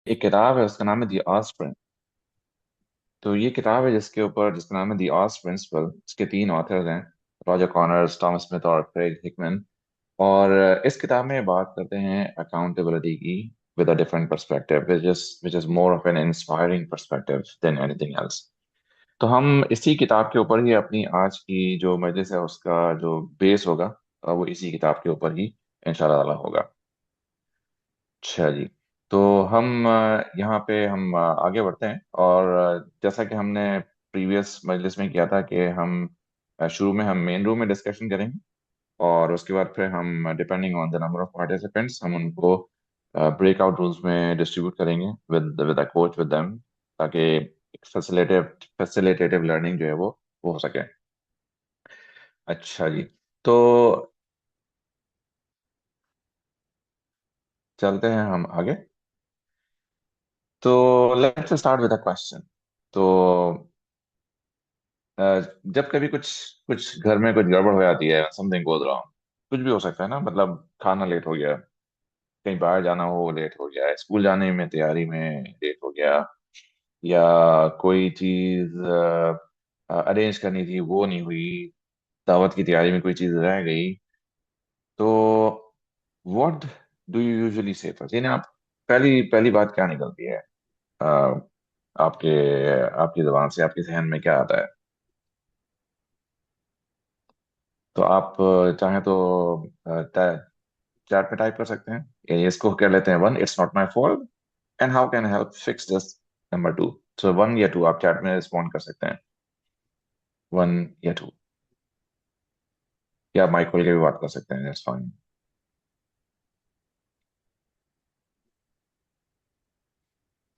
एक किताब है, उसका नाम है दी आस्क प्रिंस। तो ये किताब है जिसका नाम है दी आस्क प्रिंसिपल। इसके तीन ऑथर्स हैं, रॉजर कॉनर्स, टॉमस स्मिथ और क्रेग हिकमैन। और इस किताब में बात करते हैं अकाउंटेबिलिटी की with a different perspective, which is more of N inspiring perspective than anything else. तो हम इसी किताब के ऊपर ही अपनी आज की जो मजलिस है उसका जो बेस होगा, वो इसी किताब के ऊपर ही इंशाल्लाह ताला होगा। अच्छा जी। तो हम यहाँ पे हम आगे बढ़ते हैं। और जैसा कि हमने प्रीवियस मजलिस में किया था कि हम शुरू में हम मेन रूम में डिस्कशन करेंगे, और उसके बाद फिर हम depending on the number of participants हम उनको ब्रेकआउट रूम्स में डिस्ट्रीब्यूट करेंगे with with a coach with them, ताकि फैसिलिटेटिव फैसिलिटेटिव लर्निंग जो है वो हो सके। अच्छा जी। तो चलते हैं हम आगे। तो let's start with a question. तो अ, जब कभी कुछ कुछ घर में कुछ गड़बड़ हो जाती है, समथिंग गोज रॉन्ग, कुछ भी हो सकता है ना, मतलब खाना लेट हो गया, कहीं बाहर जाना हो लेट हो गया, स्कूल जाने में तैयारी में लेट हो गया, या कोई चीज अरेंज करनी थी वो नहीं हुई, दावत की तैयारी में कोई चीज रह गई, तो व्हाट डू यू यूजुअली से फर्स्ट, यानी आप पहली पहली बात क्या निकलती है अ, आपके आपकी जुबान से, आपके जहन में क्या आता है? तो आप चाहें तो चैट पे टाइप कर सकते हैं, या इसको कर लेते हैं one, it's not my fault and how can I help fix this. Number two. So one या टू आप चैट में रिस्पॉन्ड कर सकते हैं, वन या टू, या माइक खोल के भी बात कर सकते हैं, इट्स फाइन।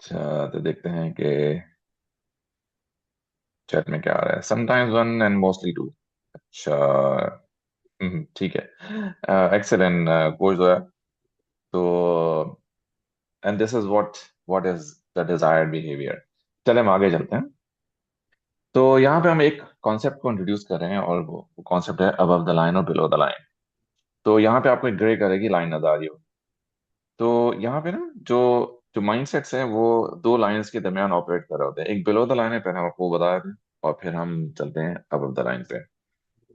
अच्छा, तो देखते हैं कि चैट में क्या आ रहा है। Sometimes one and mostly two. अच्छा। ठीक है, एक्सेलेंट कोच जो है। तो and this is what is the desired behaviour. चले हम आगे चलते हैं। तो यहाँ पे हम एक कॉन्सेप्ट को इंट्रोड्यूस कर रहे हैं, और वो कॉन्सेप्ट है अबव द लाइन और बिलो द लाइन। तो यहाँ पे आपको एक ग्रे कलर की लाइन नजर आ रही हो। तो यहाँ पे ना जो जो माइंडसेट्स हैं वो दो लाइंस के दरमियान ऑपरेट कर रहे होते हैं। एक बिलो द लाइन है, पहले हम आपको बता रहे थे, और फिर हम चलते हैं अबव द लाइन पे।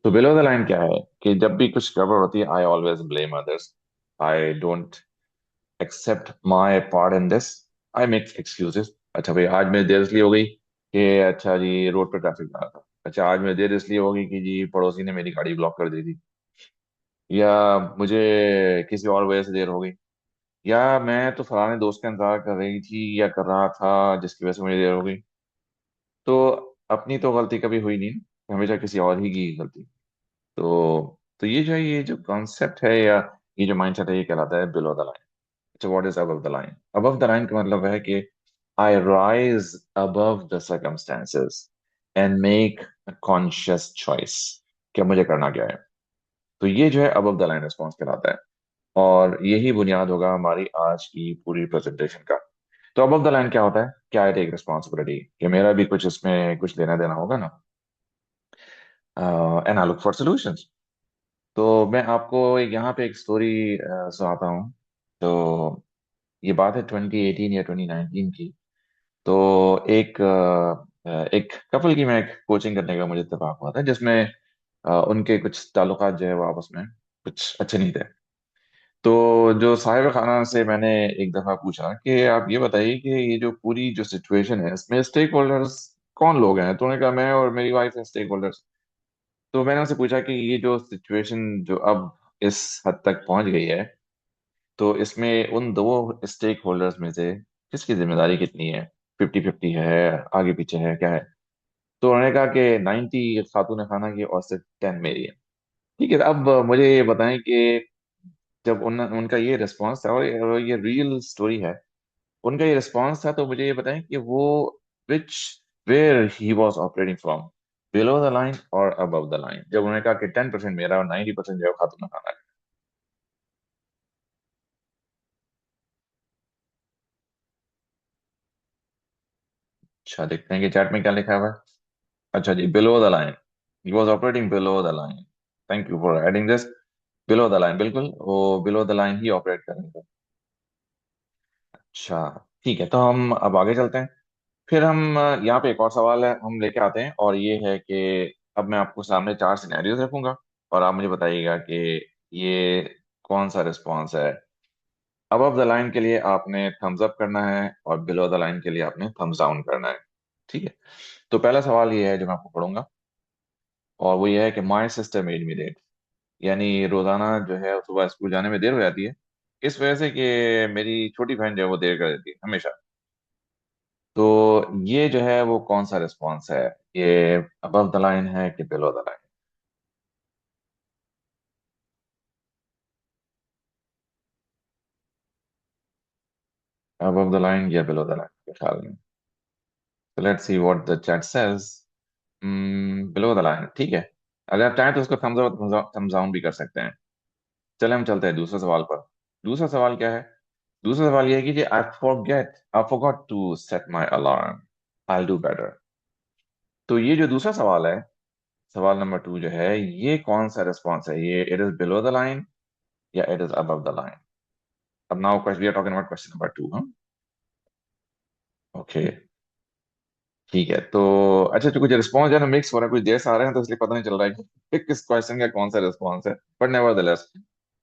तो बिलो द लाइन क्या है कि जब भी कुछ गड़बड़ होती है, I always blame others, I don't accept my part in this, I make excuses. अच्छा भाई, आज मेरी देर इसलिए हो गई कि अच्छा जी रोड पर ट्रैफिक लगा था। अच्छा, आज मेरी देर इसलिए हो गई कि जी पड़ोसी ने मेरी गाड़ी ब्लॉक कर दी थी, या मुझे किसी और वजह से देर हो गई, या मैं तो फलाने दोस्त का इंतजार कर रही थी या कर रहा था जिसकी वजह से मुझे देर हो गई। तो अपनी तो गलती कभी हुई नहीं, हमेशा किसी और ही की गलती। तो ये जो है, ये जो कॉन्सेप्ट है या ये जो माइंडसेट है, ये कहलाता है बिलो द लाइन। अच्छा, what is above the line? Above the line का मतलब है कि आई rise above the circumstances and make a conscious choice, क्या मुझे करना क्या है। तो ये जो है अबव द लाइन रिस्पॉन्स कहलाता है, और यही बुनियाद होगा हमारी आज की पूरी प्रेजेंटेशन का। तो अबव द लाइन क्या होता है? क्या है? टेक रिस्पॉन्सिबिलिटी, कि मेरा भी कुछ इसमें कुछ लेना देना होगा ना, and I look for solutions. तो मैं आपको यहाँ पे एक स्टोरी सुनाता हूँ। तो ये बात है 2018 या 2019 की। तो एक कपल की मैं एक कोचिंग करने का मुझे इत्तेफाक हुआ था, जिसमें उनके कुछ ताल्लुकात जो है वो आपस में कुछ अच्छे नहीं थे। तो जो साहिब खाना से मैंने एक दफा पूछा कि आप ये बताइए कि ये जो पूरी जो सिचुएशन है इसमें स्टेक होल्डर्स कौन लोग हैं। तो उन्होंने कहा मैं और मेरी वाइफ है स्टेक होल्डर्स। तो मैंने उनसे पूछा कि ये जो सिचुएशन जो अब इस हद तक पहुंच गई है, तो इसमें उन दो स्टेक होल्डर्स में से किसकी जिम्मेदारी कितनी है? 50-50 है, आगे पीछे है, क्या है? तो उन्होंने कहा कि 90 खातून खाना की और सिर्फ 10 मेरी है। ठीक है, अब मुझे ये बताएं कि जब उनका ये रिस्पॉन्स था, और ये रियल स्टोरी है, उनका ये रिस्पॉन्स था, तो मुझे ये बताएं कि वो which where he was operating from, below the line और अबव द लाइन, जब उन्होंने कहा कि 10% मेरा और 90% जो है खातून खाना है। अच्छा, देखते हैं कि चैट में क्या लिखा हुआ है। अच्छा जी, below the line, he was operating below the line. Thank you for adding this. Below the line, बिल्कुल वो below the line he operate कर रहे थे। अच्छा। ठीक है, तो हम अब आगे चलते हैं। फिर हम यहाँ पे एक और सवाल है हम लेके आते हैं, और ये है कि अब मैं आपको सामने चार सिनेरियोज रखूंगा, और आप मुझे बताइएगा कि ये कौन सा रिस्पॉन्स है। अबव द लाइन के लिए आपने थम्स अप करना है, और बिलो द लाइन के लिए आपने थम्स डाउन करना है। ठीक है, तो पहला सवाल ये है जो मैं आपको पढ़ूंगा, और वो ये है कि my sister made me let. यानी रोजाना जो है सुबह स्कूल जाने में देर हो जाती है, इस वजह से कि मेरी छोटी बहन जो है वो देर कर देती है हमेशा। तो ये जो है वो कौन सा रिस्पॉन्स है, ये अबव द लाइन है कि below the line? Above the line या बिलो द लाइन के ख्याल में? तो let's see what the chat says. Below the line, ठीक है। अगर आप चाहें तो उसको थम्स अप थम्स डाउन भी कर सकते हैं। चले हम चलते हैं दूसरे सवाल पर। दूसरा सवाल क्या है? दूसरा सवाल ये है कि I forgot to set my alarm, I do better. तो ये जो दूसरा सवाल है, सवाल नंबर टू जो है, ये कौन सा रिस्पॉन्स है, ये it is below the line या it is above the line? अब now we are talking about question number two, हाँ। ओके, ठीक है। तो अच्छा, जो कुछ रिस्पॉन्स है ना मिक्स हो रहा है, कुछ देर से आ रहे हैं, तो इसलिए पता नहीं चल रहा है कि किस क्वेश्चन का कौन सा रिस्पॉन्स है, बट नेवरदलेस।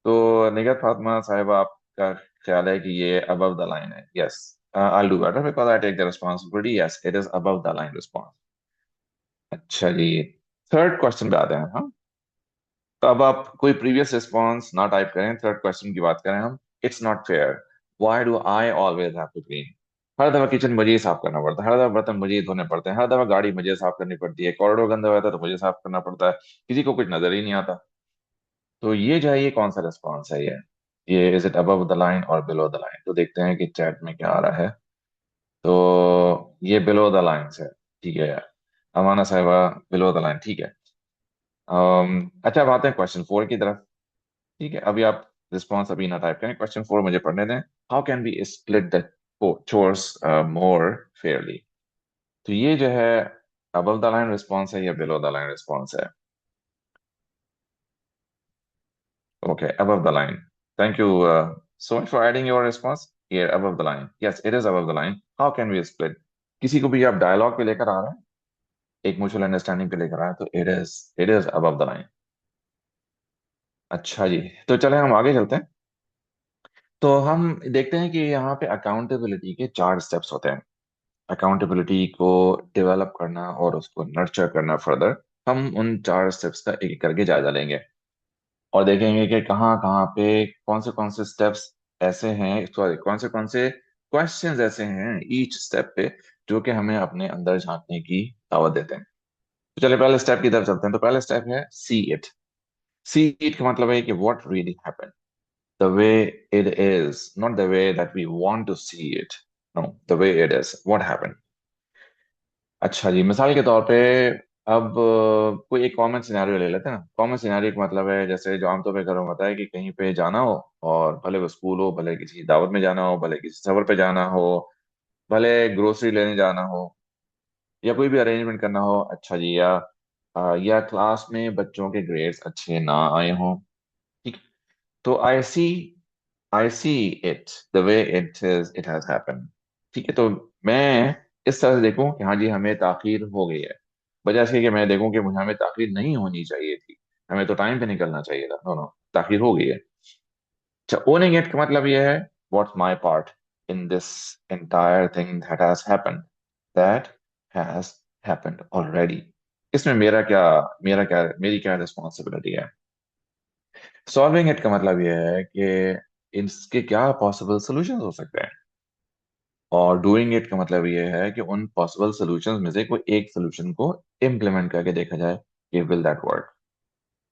तो निगत फातिमा साहिबा, आपका ख्याल है कि ये अबव द लाइन है? Yes, I do better because I take the responsibility. Yes, it is above the line response. अच्छा जी, थर्ड क्वेश्चन पे आते हैं, हाँ। तो अब आप कोई प्रीवियस रिस्पॉन्स ना टाइप करें, थर्ड क्वेश्चन की बात करें हम। It's not fair, why do I always have to clean. हर दफा किचन मुझे ही साफ करना पड़ता है, हर दफा बर्तन मुझे ही धोने पड़ते हैं, हर दफा गाड़ी मुझे साफ करनी पड़ती है, कॉरिडोर गंदा रहता है तो मुझे साफ करना पड़ता है, किसी को कुछ नजर ही नहीं आता। तो ये जो है, ये कौन सा रिस्पॉन्स है ये is it above the line और बिलो द लाइन? तो देखते हैं कि चैट में क्या आ रहा है। तो ये बिलो द लाइन है, ठीक है। अमाना साहिबा, बिलो द लाइन, ठीक है। अच्छा, अब आते हैं क्वेश्चन फोर की तरफ। ठीक है, अभी आप रिस्पॉन्स अभी ना टाइप करें, क्वेश्चन फोर मुझे पढ़ने दें। How can be split the chores more Fairlie? तो ये जो है, अबव द लाइन रिस्पॉन्स है या बिलो द लाइन रिस्पॉन्स है? Okay, above the line. Thank you so much for adding your response here, above the line. Yes, it is above the line. How can we split? किसी को भी आप dialogue पे लेकर आ रहे हैं, एक म्यूचुअल अंडरस्टैंडिंग पे लेकर आए हैं, तो it is above the line. अच्छा जी, तो चले हम आगे चलते हैं। तो हम देखते हैं कि यहाँ पे अकाउंटेबिलिटी के चार स्टेप्स होते हैं। अकाउंटेबिलिटी को डेवलप करना और उसको नर्चर करना फर्दर, हम उन चार स्टेप्स का एक एक करके जायजा लेंगे, और देखेंगे कि कहाँ कहाँ पे कौन से स्टेप्स ऐसे हैं, सॉरी, कौन से क्वेश्चंस ऐसे हैं ईच स्टेप पे, जो कि हमें अपने अंदर झांकने की दावत देते हैं। तो चलिए पहले स्टेप की तरफ चलते हैं। तो पहला स्टेप है सी इट। सी इट का मतलब है कि what really happened, the way it is, not the way that we want to see it. No, the way it is, what happened. अच्छा जी, मिसाल के तौर पे अब कोई एक कॉमन सिनेरियो ले लेते हैं ना। कॉमन सिनेरियो का मतलब है जैसे जो आमतौर पे घरों में होता है कि कहीं पे जाना हो, और भले वो स्कूल हो, भले किसी दावत में जाना हो, भले किसी सफर पे जाना हो, भले ग्रोसरी लेने जाना हो, या कोई भी अरेंजमेंट करना हो। अच्छा जी, या क्लास में बच्चों के ग्रेड्स अच्छे ना आए हों। ठीक। तो I see it the way it has happened. ठीक है, तो मैं इस तरह से देखूं कि हाँ जी, हमें ताखीर हो गई है, बजाय इसके कि मैं देखूं कि मुझे हमें ताखीर नहीं होनी चाहिए थी, हमें तो टाइम पे निकलना चाहिए था। नो नो, ताखीर हो गई है। अच्छा, ओनिंग इट का मतलब यह है, what's my part in this entire thing that has happened already. इसमें मेरी क्या रिस्पॉन्सिबिलिटी है? सॉल्विंग इट का मतलब यह है कि इसके क्या पॉसिबल सॉल्यूशंस हो सकते हैं, और डूइंग इट का मतलब ये है कि उन पॉसिबल सॉल्यूशंस में से कोई एक सॉल्यूशन को इम्प्लीमेंट करके देखा जाए कि विल दैट वर्क,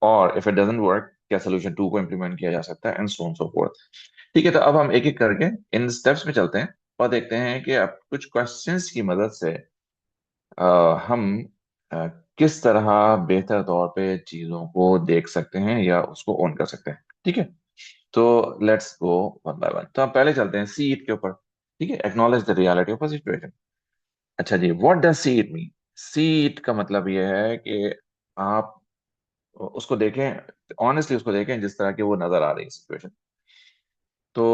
और इफ इट डजंट वर्क, क्या सॉल्यूशन टू को इम्प्लीमेंट किया जा सकता है, and so on so fourth. ठीक है, तो अब हम एक एक करके इन स्टेप्स में चलते हैं, और देखते हैं कि अब कुछ क्वेश्चंस की मदद से हम अ, किस तरह बेहतर तौर पे चीजों को देख सकते हैं या उसको ऑन कर सकते हैं। ठीक है, तो let's go one by one. तो हम पहले चलते हैं सी इट के ऊपर। ठीक है, acknowledge the reality of a situation. अच्छा जी, what does see it mean? See it का मतलब यह है कि आप उसको देखें, ऑनेस्टली उसको देखें जिस तरह की वो नजर आ रही है सिचुएशन। तो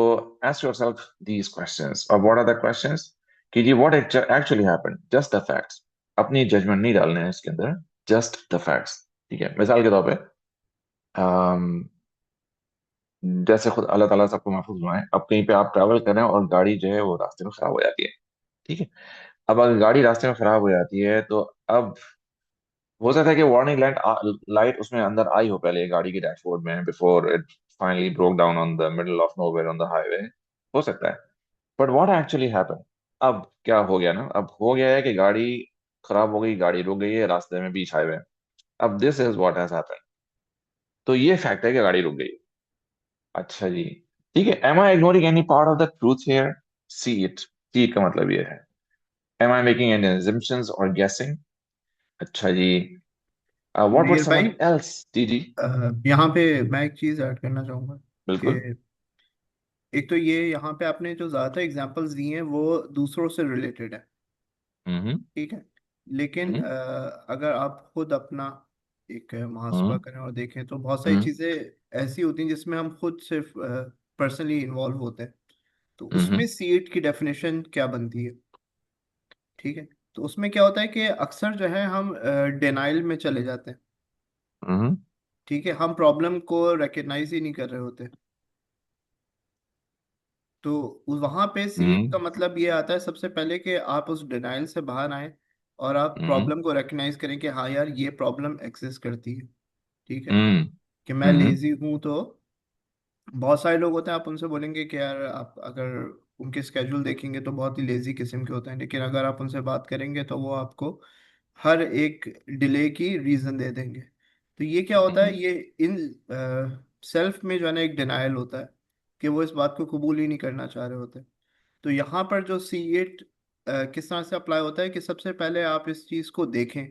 ask yourself these questions, और what are the questions, कि जी what actually happened, just the facts, अपनी जजमेंट नहीं डालने हैं इसके अंदर, just the facts। ठीक है, मिसाल के तौर पे जैसे खुद अल्लाह ताला सबको महफूज बनाए, अब कहीं पे आप ट्रैवल कर रहे हैं और गाड़ी जो है वो रास्ते में खराब हो जाती है। ठीक है, अब अगर गाड़ी रास्ते में खराब हो जाती है तो अब हो सकता है कि वार्निंग लाइट लाइट उसमें अंदर आई हो पहले गाड़ी के डैशबोर्ड में, before it finally broke down on the middle of nowhere on the highway, हो सकता है। बट व्हाट एक्चुअली हैपन, अब क्या हो गया ना, अब हो गया है कि गाड़ी खराब हो गई, गाड़ी रुक गई है रास्ते में बीच हाईवे। अब this is what has happened, तो ये फैक्ट है कि गाड़ी रुक गई। अच्छा जी, ठीक है, am I ignoring any part of the truth here, see it का मतलब ये है, am I making any assumptions और guessing। अच्छा जी, व्हाट वुड मीर भाई, समवन एल्स, जी जी, यहाँ पे मैं एक चीज़ ऐड करना चाहूँगा कि बिल्कुल। एक तो ये यहाँ पे आपने जो ज़्यादा एग्जांपल्स दिए हैं वो दूसरों से रिलेटेड है, हम्म ठीक है। लेकिन हम्म अगर आप खुद अपना एक मुहासबा हम्म करें और देखें तो बहुत सारी हम्म चीज़ें ऐसी होती हैं जिसमें हम खुद सिर्फ पर्सनली इन्वॉल्व होते हैं। तो हम्म उसमें सीट की डेफिनेशन क्या बनती है, ठीक है। तो उसमें क्या होता है कि अक्सर जो है हम डिनाइल में चले जाते हैं, हम्म ठीक है। हम प्रॉब्लम को रिकग्नाइज ही नहीं कर रहे होते। तो वहां पे सीट हम्म का मतलब ये आता है सबसे पहले कि आप उस डिनाइल से बाहर आए और आप हम्म प्रॉब्लम को रिकग्नाइज करें कि हाँ यार ये प्रॉब्लम एग्जिस्ट करती है, ठीक है। हम्म कि मैं हम्म लेजी हूँ तो बहुत सारे लोग होते हैं, आप उनसे बोलेंगे कि यार आप अगर उनके स्केड्यूल देखेंगे तो बहुत ही लेजी किस्म के होते हैं, लेकिन अगर आप उनसे बात करेंगे तो वो आपको हर एक डिले की रीजन दे देंगे। तो ये क्या होता है, हम्म ये इन सेल्फ में जो है ना एक डिनायल होता है कि वो इस बात को कबूल ही नहीं करना चाह रहे होते। तो यहाँ पर जो सी एट किस तरह से अप्लाई होता है कि सबसे पहले आप इस चीज़ को देखें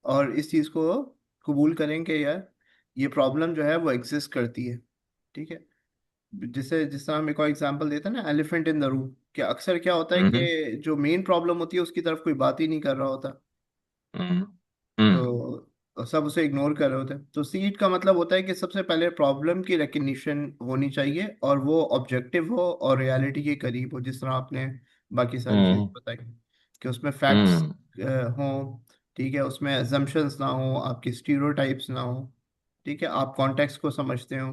और इस चीज़ को कबूल करें कि यार ये प्रॉब्लम जो है वो एग्जिस्ट करती है, ठीक है। जिसे जिस तरह हम एक और एग्जांपल देते हैं ना, एलिफेंट इन द रूम, कि अक्सर क्या होता है हम्म कि जो मेन प्रॉब्लम होती है उसकी तरफ कोई बात ही नहीं कर रहा होता। हम्म हम्म तो सब उसे इग्नोर कर रहे होते हैं। तो सीट का मतलब होता है कि सबसे पहले प्रॉब्लम की रिकग्निशन होनी चाहिए और वो ऑब्जेक्टिव हो और रियलिटी के करीब हो, जिस तरह आपने बाकी सारी चीज़ हम्म बताई कि उसमें फैक्ट्स हम्म हों, ठीक है, उसमें assumptions ना हो, आपकी स्टीरियोटाइप्स ना हो, ठीक है, आप कॉन्टेक्स्ट को समझते हो।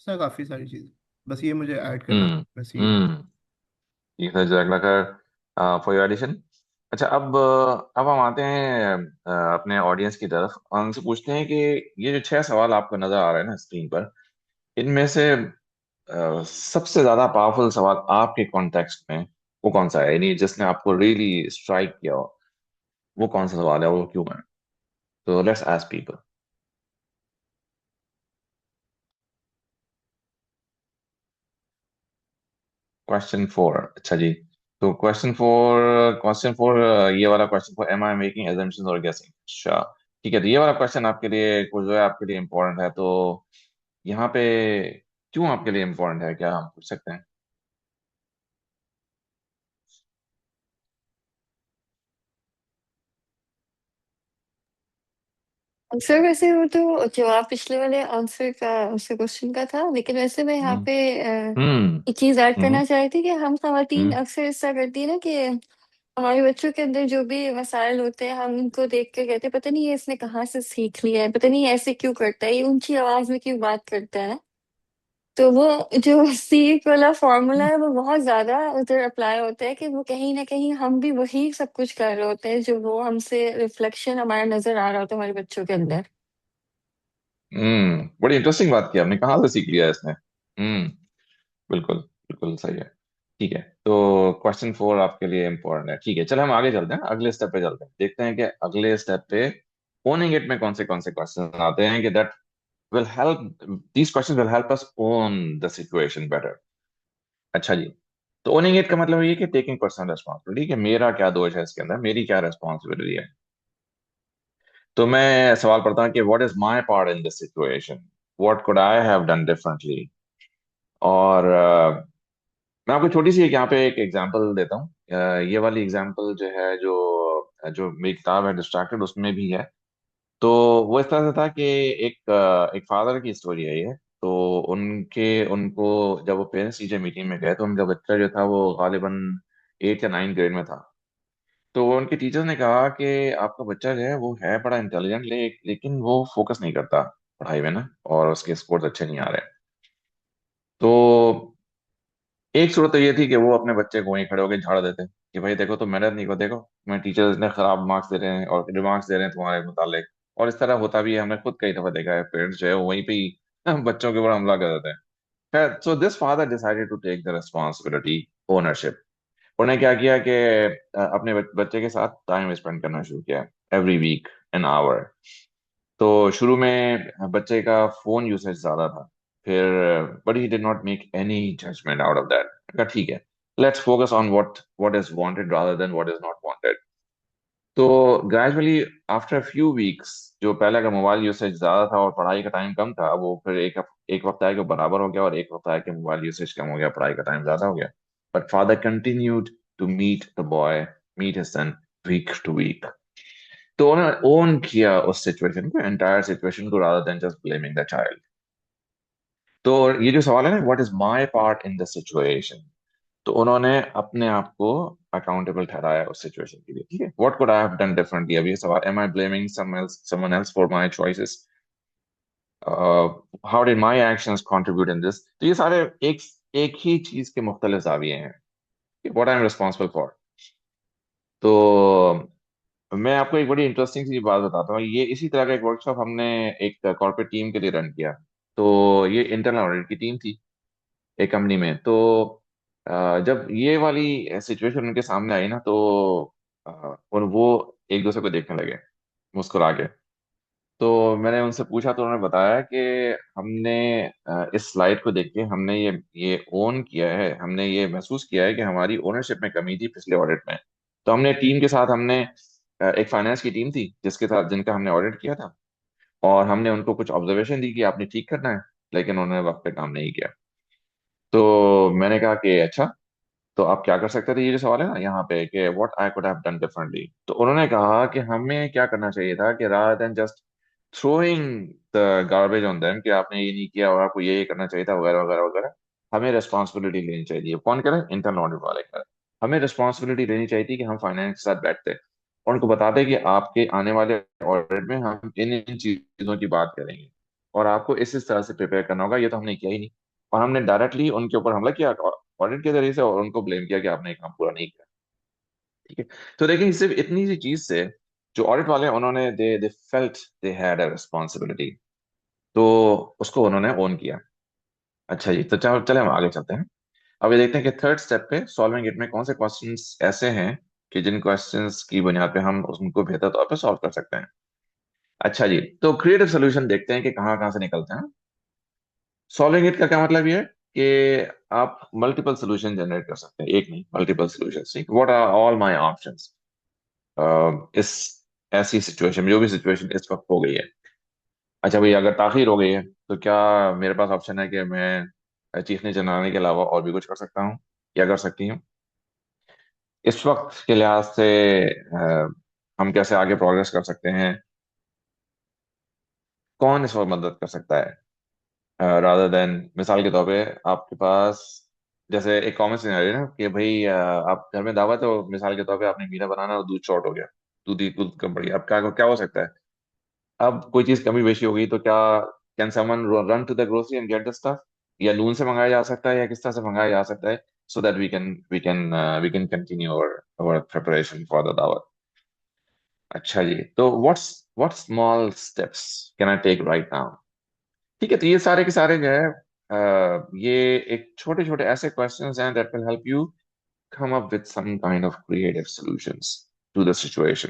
ऐसा काफ़ी सारी चीज़, बस ये मुझे ऐड करना हम्म था सीट। हम्म ठीक है, जजाकल्लाह फॉर योर एडिशन। अच्छा, अब हम आते हैं अपने ऑडियंस की तरफ और उनसे पूछते हैं कि ये जो 6 सवाल आपको नजर आ रहे हैं ना स्क्रीन पर, इनमें से सबसे ज्यादा पावरफुल सवाल आपके कॉन्टेक्स्ट में वो कौन सा है, यानी जिसने आपको रियली स्ट्राइक किया हो, वो कौन सा सवाल है, वो क्यों है? तो लेट्स आस्क पीपल। क्वेश्चन 4, अच्छा जी, तो क्वेश्चन 4 ये वाला question 4, am I making assumptions और गेसिंग। अच्छा, ठीक है, तो ये वाला क्वेश्चन आपके लिए कुछ जो है आपके लिए इम्पोर्टेंट है, तो यहाँ पे क्यों आपके लिए इम्पोर्टेंट है, क्या हम पूछ सकते हैं? आंसर वैसे वो तो जवाब पिछले वाले आंसर का, उससे क्वेश्चन का था, लेकिन वैसे मैं यहाँ हम्म पे हम्म एक चीज ऐड हम्म करना चाह रही थी कि हम खवातीन हम्म अक्सर ऐसा करती है ना कि हमारे बच्चों के अंदर जो भी मसाइल होते हैं हम उनको देख कर कहते हैं पता नहीं ये इसने कहाँ से सीख लिया है, पता नहीं ऐसे क्यों करता है, ये ऊंची आवाज में क्यों बात करता है। तो वो जो सीख वाला फॉर्मूला है वो बहुत ज्यादा उधर अप्लाई होता है कि वो कहीं ना कहीं हम भी वही सब कुछ कर रहे होते हैं जो वो हमसे रिफ्लेक्शन हमारा नजर आ रहा होता है हमारे बच्चों के अंदर। बड़ी इंटरेस्टिंग बात की आपने, कहाँ से सीख लिया इसने। बिल्कुल, बिल्कुल सही है। ठीक है, तो क्वेश्चन 4 आपके लिए इम्पोर्टेंट है। ठीक है, चलो हम आगे चलते हैं, अगले स्टेप पे चलते हैं, देखते हैं कि अगले स्टेप पे ओनिंग इट में कौन से क्वेश्चन आते हैं कि that will help, these question will help us own the situation better. अच्छा जी, तो ओनिंग इट का मतलब ये कि टेकिंग पर्सनल रिस्पॉन्सिबिलिटी, कि मेरा क्या दोष है इसके अंदर, मेरी क्या रिस्पॉन्सिबिलिटी है। तो मैं सवाल पढ़ता हूँ कि what is my part in this situation, what could I have done differently. और मैं आपको छोटी सी एक यहाँ पे एक एग्जांपल देता हूँ। ये वाली एग्जांपल जो है, जो जो मेरी किताब है डिस्ट्रैक्टेड उसमें भी है। तो वो इस तरह से था कि एक फादर की स्टोरी है ये। तो उनके उनको जब वो पेरेंट्स टीचर मीटिंग में गए तो उनका बच्चा जो था वो गालिबन 8 या 9 ग्रेड में था। तो उनके टीचर ने कहा कि आपका बच्चा जो है वो है बड़ा इंटेलिजेंट लेकिन वो फोकस नहीं करता पढ़ाई में ना, और उसके स्कोर्स अच्छे नहीं आ रहे। तो एक सूरत तो ये थी कि वो अपने बच्चे को वहीं खड़े होकर झाड़ देते कि भाई देखो, तुम मेहनत नहीं को, देखो तुम्हें टीचर्स ने खराब मार्क्स दे रहे हैं और रिमार्क्स दे रहे हैं तुम्हारे मुतालिक। और इस तरह होता भी है, हमने खुद कई दफा देखा है, पेरेंट्स जो है वो वहीं पे ही बच्चों के ऊपर हमला कर देते हैं। खैर, so this father decided to take the responsibility, ownership. उन्होंने क्या किया कि अपने बच्चे के साथ टाइम स्पेंड करना शुरू किया, एवरी वीक एन आवर। तो शुरू में बच्चे का फोन यूसेज ज्यादा था। फिर but he did not make any judgement out of that. कहा ठीक है, let's focus on what is wanted rather than what is not wanted. तो ग्रेजुअली आफ्टर फ्यू वीक्स, जो पहले का मोबाइल यूसेज ज्यादा था और पढ़ाई का टाइम कम था, वो फिर एक वक्त आया कि बराबर हो गया, और एक वक्त आया कि मोबाइल यूसेज कम हो गया, पढ़ाई का टाइम ज्यादा हो गया। But father continued to meet the boy, meet his son, week to week. तो उन्होंने ओन किया उस सिचुएशन को, एंटायर सिचुएशन को, rather than just blaming the child। तो ये जो सवाल है ना, what is my part in the situation, तो उन्होंने अपने आप को अकाउंटेबल ठहराया उस सिचुएशन के लिए। ठीक है, what could I have done differently, अभी ये सवाल, am I blaming someone else for my choices, how did my actions contribute in this. तो ये सारे एक एक ही चीज के मुख्तलिफ जाविये हैं, what I am responsible for. तो मैं आपको एक बड़ी इंटरेस्टिंग सी बात बताता हूँ। ये इसी तरह का एक वर्कशॉप हमने एक कॉर्पोरेट टीम के लिए रन किया। तो ये इंटरनल ऑडिट की टीम थी एक कंपनी में। तो जब ये वाली सिचुएशन उनके सामने आई ना, तो और वो एक दूसरे को देखने लगे मुस्कुरा के। तो मैंने उनसे पूछा तो उन्होंने बताया कि हमने इस स्लाइड को देख के हमने ये ओन किया है, हमने ये महसूस किया है कि हमारी ओनरशिप में कमी थी पिछले ऑडिट में। तो हमने टीम के साथ, हमने एक फाइनेंस की टीम थी जिसके साथ जिनका हमने ऑडिट किया था, और हमने उनको कुछ ऑब्जर्वेशन दी कि आपने ठीक करना है, लेकिन उन्होंने वक्त पे काम नहीं किया। तो मैंने कहा कि अच्छा, तो आप क्या कर सकते थे, ये जो सवाल है ना यहाँ पे कि what I could have done differently. तो उन्होंने कहा कि हमें क्या करना चाहिए था कि rather than just throwing the garbage on them कि आपने ये नहीं किया और आपको ये करना चाहिए था, वगैरह वगैरह वगैरह, हमें रिस्पॉन्सिबिलिटी लेनी चाहिए। कौन करे, इंटरनल ऑडिट वाले करे। हमें रिस्पॉन्सिबिलिटी लेनी चाहिए थी कि हम फाइनेंस के साथ बैठते और उनको बताते कि आपके आने वाले ऑडिट में हम इन इन चीजों की बात करेंगे और आपको इस तरह से प्रिपेयर करना होगा। ये तो हमने किया ही नहीं, और हमने डायरेक्टली उनके ऊपर हमला किया ऑडिट के जरिए से, और उनको ब्लेम किया कि आपने ये काम पूरा नहीं किया। ठीक है। तो देखिए, सिर्फ इतनी सी चीज से जो ऑडिट वाले हैं, उन्होंने they they felt they had a responsibility, तो उसको उन्होंने ओन किया। अच्छा जी, तो चलो चले हम आगे चलते हैं। अब ये देखते हैं कि थर्ड स्टेप पे सॉल्विंग इट में कौन से क्वेश्चंस ऐसे हैं कि जिन क्वेश्चंस की बुनियाद पे हम उनको बेहतर तौर पे सॉल्व कर सकते हैं। अच्छा जी, तो क्रिएटिव सोल्यूशन देखते हैं कि कहाँ कहाँ से निकलते हैं। सॉल्विंग इट का क्या मतलब ये है कि आप मल्टीपल सॉल्यूशन जनरेट कर सकते हैं, एक नहीं multiple solutions. What are all my options इस ऐसी सिचुएशन में, जो भी सिचुएशन इस वक्त हो गई है। अच्छा भाई, अगर ताखीर हो गई है तो क्या मेरे पास ऑप्शन है कि मैं चीखने चिल्लाने के अलावा और भी कुछ कर सकता हूँ या कर सकती हूँ। इस वक्त के लिहाज से हम कैसे आगे प्रोग्रेस कर सकते हैं, कौन इस वक्त मदद कर सकता है, रादर देन, मिसाल के तौर पे आपके पास, जैसे एक कॉमन सिनेरियो ना कि भाई आप घर में दावत है और मिसाल के तौर पे आपने मीठा बनाना और दूध शॉर्ट हो गया, दूध कम पड़ गया। अब क्या क्या हो सकता है। अब कोई चीज कमी बेशी हो गई तो क्या, can someone run to the grocery and get the stuff, या नून से मंगाया जा सकता है या किस तरह से मंगाया जा सकता है, so that we can continue our our preparation for the dawat. अच्छा जी, तो what small steps can I take right now. ठीक है, तो ये सारे के सारे जो है ये एक छोटे छोटे ऐसे क्वेश्चंस हैं that will help you come up with some kind of creative solutions to the situation,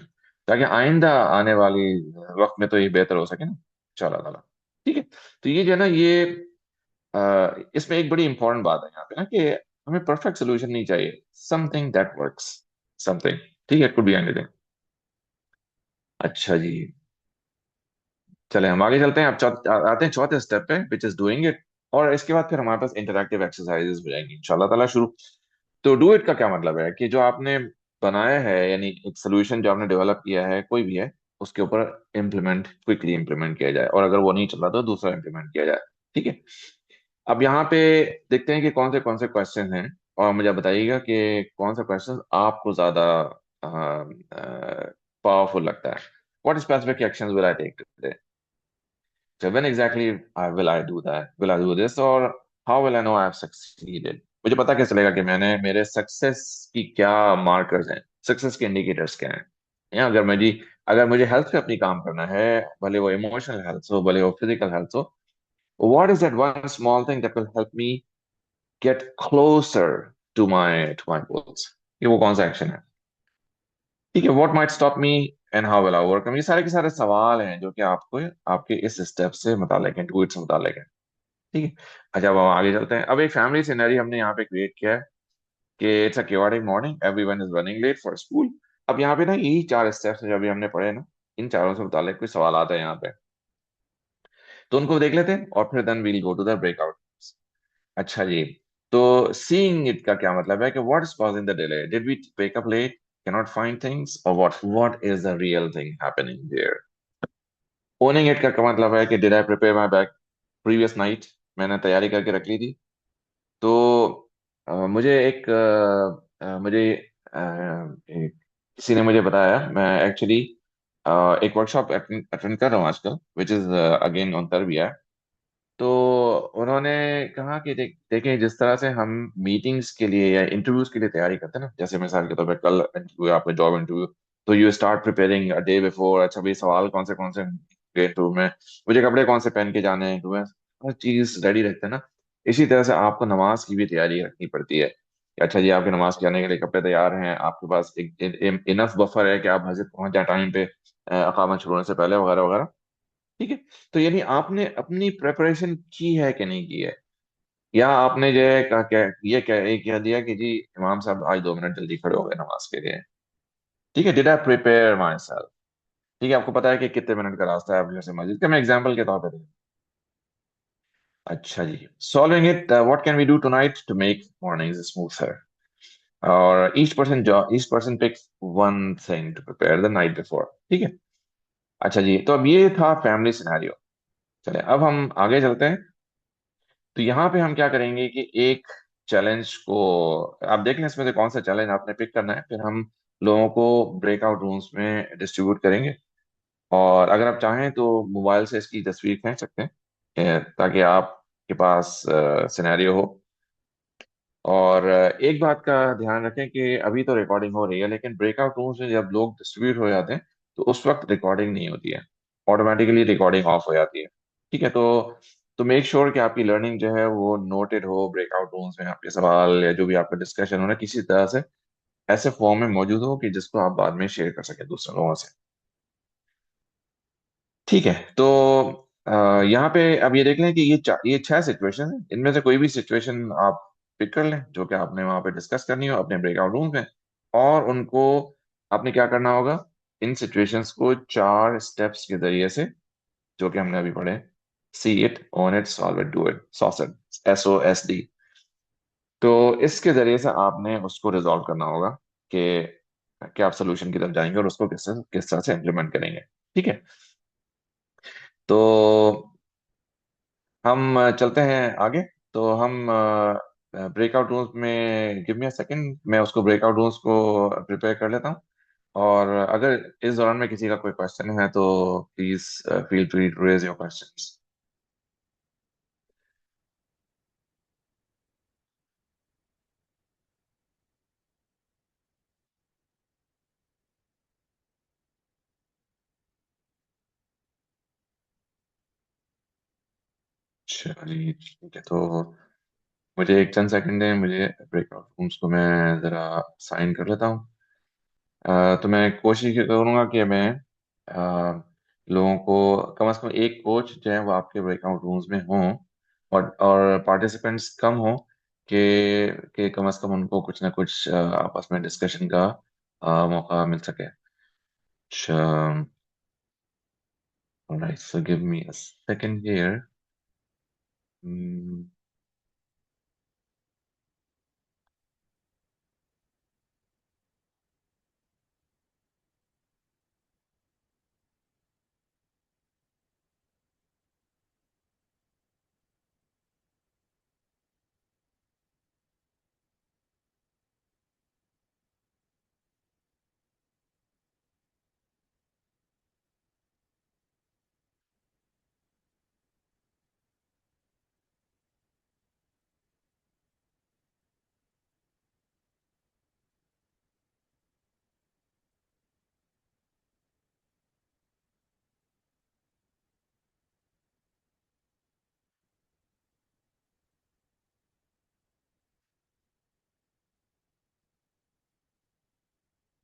ताकि आइंदा आने वाली वक्त में तो ये बेहतर हो सके ना, इंशाल्लाह ताला। ठीक है। तो ये जो है ना, ये इसमें एक बड़ी इंपॉर्टेंट बात है यहाँ पे ना कि हमें परफेक्ट सोल्यूशन नहीं चाहिए, समथिंग दैट वर्क्स, समथिंग। ठीक है, इट कुड बी एनीथिंग। अच्छा जी, चले हम आगे चलते हैं। अब आते हैं चौथे स्टेप पे, विच इज डूइंग इट। और इसके बाद फिर हमारे पास इंटरैक्टिव एक्सरसाइजेस हो जाएंगी इंशाल्लाह ताला शुरू। तो डू इट का क्या मतलब है कि जो आपने बनाया है, यानी एक सोल्यूशन जो आपने डेवलप किया है, कोई भी है, उसके ऊपर इम्प्लीमेंट, क्विकली इम्प्लीमेंट किया जाए, और अगर वो नहीं चल रहा तो दूसरा इम्प्लीमेंट किया जाए। ठीक है। अब यहाँ पे देखते हैं कि कौन से क्वेश्चन हैं, और मुझे बताइएगा कि कौन सा क्वेश्चन आपको ज्यादा पावरफुल लगता है। What specific actions will I take today? So when exactly will I do that? Will I do this, or how will I know I have succeeded? मुझे पता कैसे चलेगा कि मैंने मेरे सक्सेस की क्या मार्कर्स हैं, सक्सेस के इंडिकेटर्स क्या हैं। या अगर मुझे हेल्थ पे अपनी काम करना है, भले वो इमोशनल हेल्थ हो, भले वो फिजिकल हेल्थ हो, what is that one small thing that will help me get closer to my goals? ये वो कौन सा एक्शन है? ठीक है। What might stop me and how will I overcome? ये सारे के सारे सवाल हैं जो कि आपको आपके इस स्टेप से मुतालिक हैं, ट्वीट से मुतालिक हैं। ठीक है। अच्छा, अब हम आगे चलते हैं। अब एक फैमिली सिनेरियो हमने यहाँ पे क्रिएट किया है कि it's a chaotic morning, everyone is running late for school. अब यहाँ पे ना यही चार स्टेप्स जो अभी हमने पढ़े ना, इन चारों से मुतालिक कुछ सवाल आता है यहाँ पे, तो उनको देख लेते हैं और फिर then we'll go to the breakout. अच्छा जी। तो सीइंग इट का क्या मतलब है कि what is causing the delay? Did we wake up late, cannot find things, और what is the real thing happening there? Owning it का मतलब है कि did I prepare my bag previous night, मैंने तैयारी करके रख ली थी। तो मुझे किसी ने मुझे बताया, मैं एक्चुअली एक वर्कशॉप अटेंड कर रहा हूँ आजकल, विच इज अगेन ऑन तरबिया। तो उन्होंने कहा कि देखें, जिस तरह से हम मीटिंग्स के लिए या इंटरव्यूज के लिए तैयारी करते हैं ना, जैसे मिसाल के तौर पर कल इंटरव्यू, आपका जॉब इंटरव्यू, तो you start preparing a day before. अच्छा भाई, सवाल कौन से इंटरव्यू में, मुझे कपड़े कौन से पहन के जाने हैं इंटरव्यू में, हर चीज रेडी रखते हैं ना। इसी तरह से आपको नमाज की भी तैयारी रखनी पड़ती है कि अच्छा जी, आपके नमाज के जाने के लिए कपड़े तैयार हैं, आपके पास एक इनफ बफर है कि आप मस्जिद पहुंच जाए टाइम पे, अकामत शुरू होने से पहले, वगैरह वगैरह। ठीक है। तो यानी आपने अपनी प्रेपरेशन की है कि नहीं की है, या आपने जो है कह दिया कि जी इमाम साहब आज 2 मिनट जल्दी खड़े हो गए नमाज के लिए। ठीक है। Did I prepare my self? ठीक है। आपको पता है कि कितने मिनट का रास्ता है अपने घर से मस्जिद का, मैं एग्जाम्पल के तौर पर दूं। अच्छा जी। Solving it, what can we do tonight to make mornings smoother? और each person picks one thing to prepare the night before. ठीक है। अच्छा जी, तो अब ये था फैमिली सिनेरियो। चले अब हम आगे चलते हैं। तो यहाँ पे हम क्या करेंगे कि एक चैलेंज को आप देख लें, इसमें से कौन सा चैलेंज आपने पिक करना है, फिर हम लोगों को ब्रेकआउट रूम्स में डिस्ट्रीब्यूट करेंगे। और अगर आप चाहें तो मोबाइल से इसकी तस्वीर खींच सकते हैं, ताकि आपके पास सिनेरियो हो। और एक बात का ध्यान रखें कि अभी तो रिकॉर्डिंग हो रही है, लेकिन ब्रेकआउट रूम्स में जब लोग डिस्ट्रीब्यूट हो जाते हैं तो उस वक्त रिकॉर्डिंग नहीं होती है, ऑटोमेटिकली रिकॉर्डिंग ऑफ हो जाती है। ठीक है। तो मेक श्योर कि आपकी लर्निंग जो है वो नोटेड हो, ब्रेकआउट रूम्स में आपके सवाल या जो भी आपका डिस्कशन हो ना, किसी तरह से ऐसे फॉर्म में मौजूद हो कि जिसको आप बाद में शेयर कर सकें दूसरे लोगों से। ठीक है। तो यहाँ पे अब ये देख लें कि ये 6 सिचुएशन है, इनमें से कोई भी सिचुएशन आप पिक कर लें जो कि आपने वहाँ पे डिस्कस करनी हो अपने ब्रेकआउट रूम में, और उनको आपने क्या करना होगा, इन सिचुएशंस को 4 स्टेप्स के जरिए से, जो कि हमने अभी पढ़े, see it, own it, solve it, do it, सॉसड, SOSD। तो इसके जरिए से आपने उसको रिजॉल्व करना होगा कि आप सोल्यूशन की तरफ जाएंगे और उसको किस तरह से इम्प्लीमेंट करेंगे। ठीक है। तो हम चलते हैं आगे। तो हम ब्रेकआउट रूम्स में, गिव मी अ सेकंड, मैं उसको ब्रेकआउट रूम्स को प्रिपेयर कर लेता हूँ। और अगर इस दौरान में किसी का कोई क्वेश्चन है तो please feel free to raise your questions. चलिए ठीक है। तो मुझे एक चंद सेकंड है, मुझे ब्रेकआउट रूम्स को मैं ज़रा साइन कर लेता हूँ। तो मैं कोशिश ये करूँगा कि मैं लोगों को, कम से कम एक कोच जो है वो आपके ब्रेकआउट रूम्स में हों, और पार्टिसिपेंट्स कम हों, कि कम से कम उनको कुछ ना कुछ आपस में डिस्कशन का मौका मिल सके। अच्छा, alright, so give me a second here. Hmm,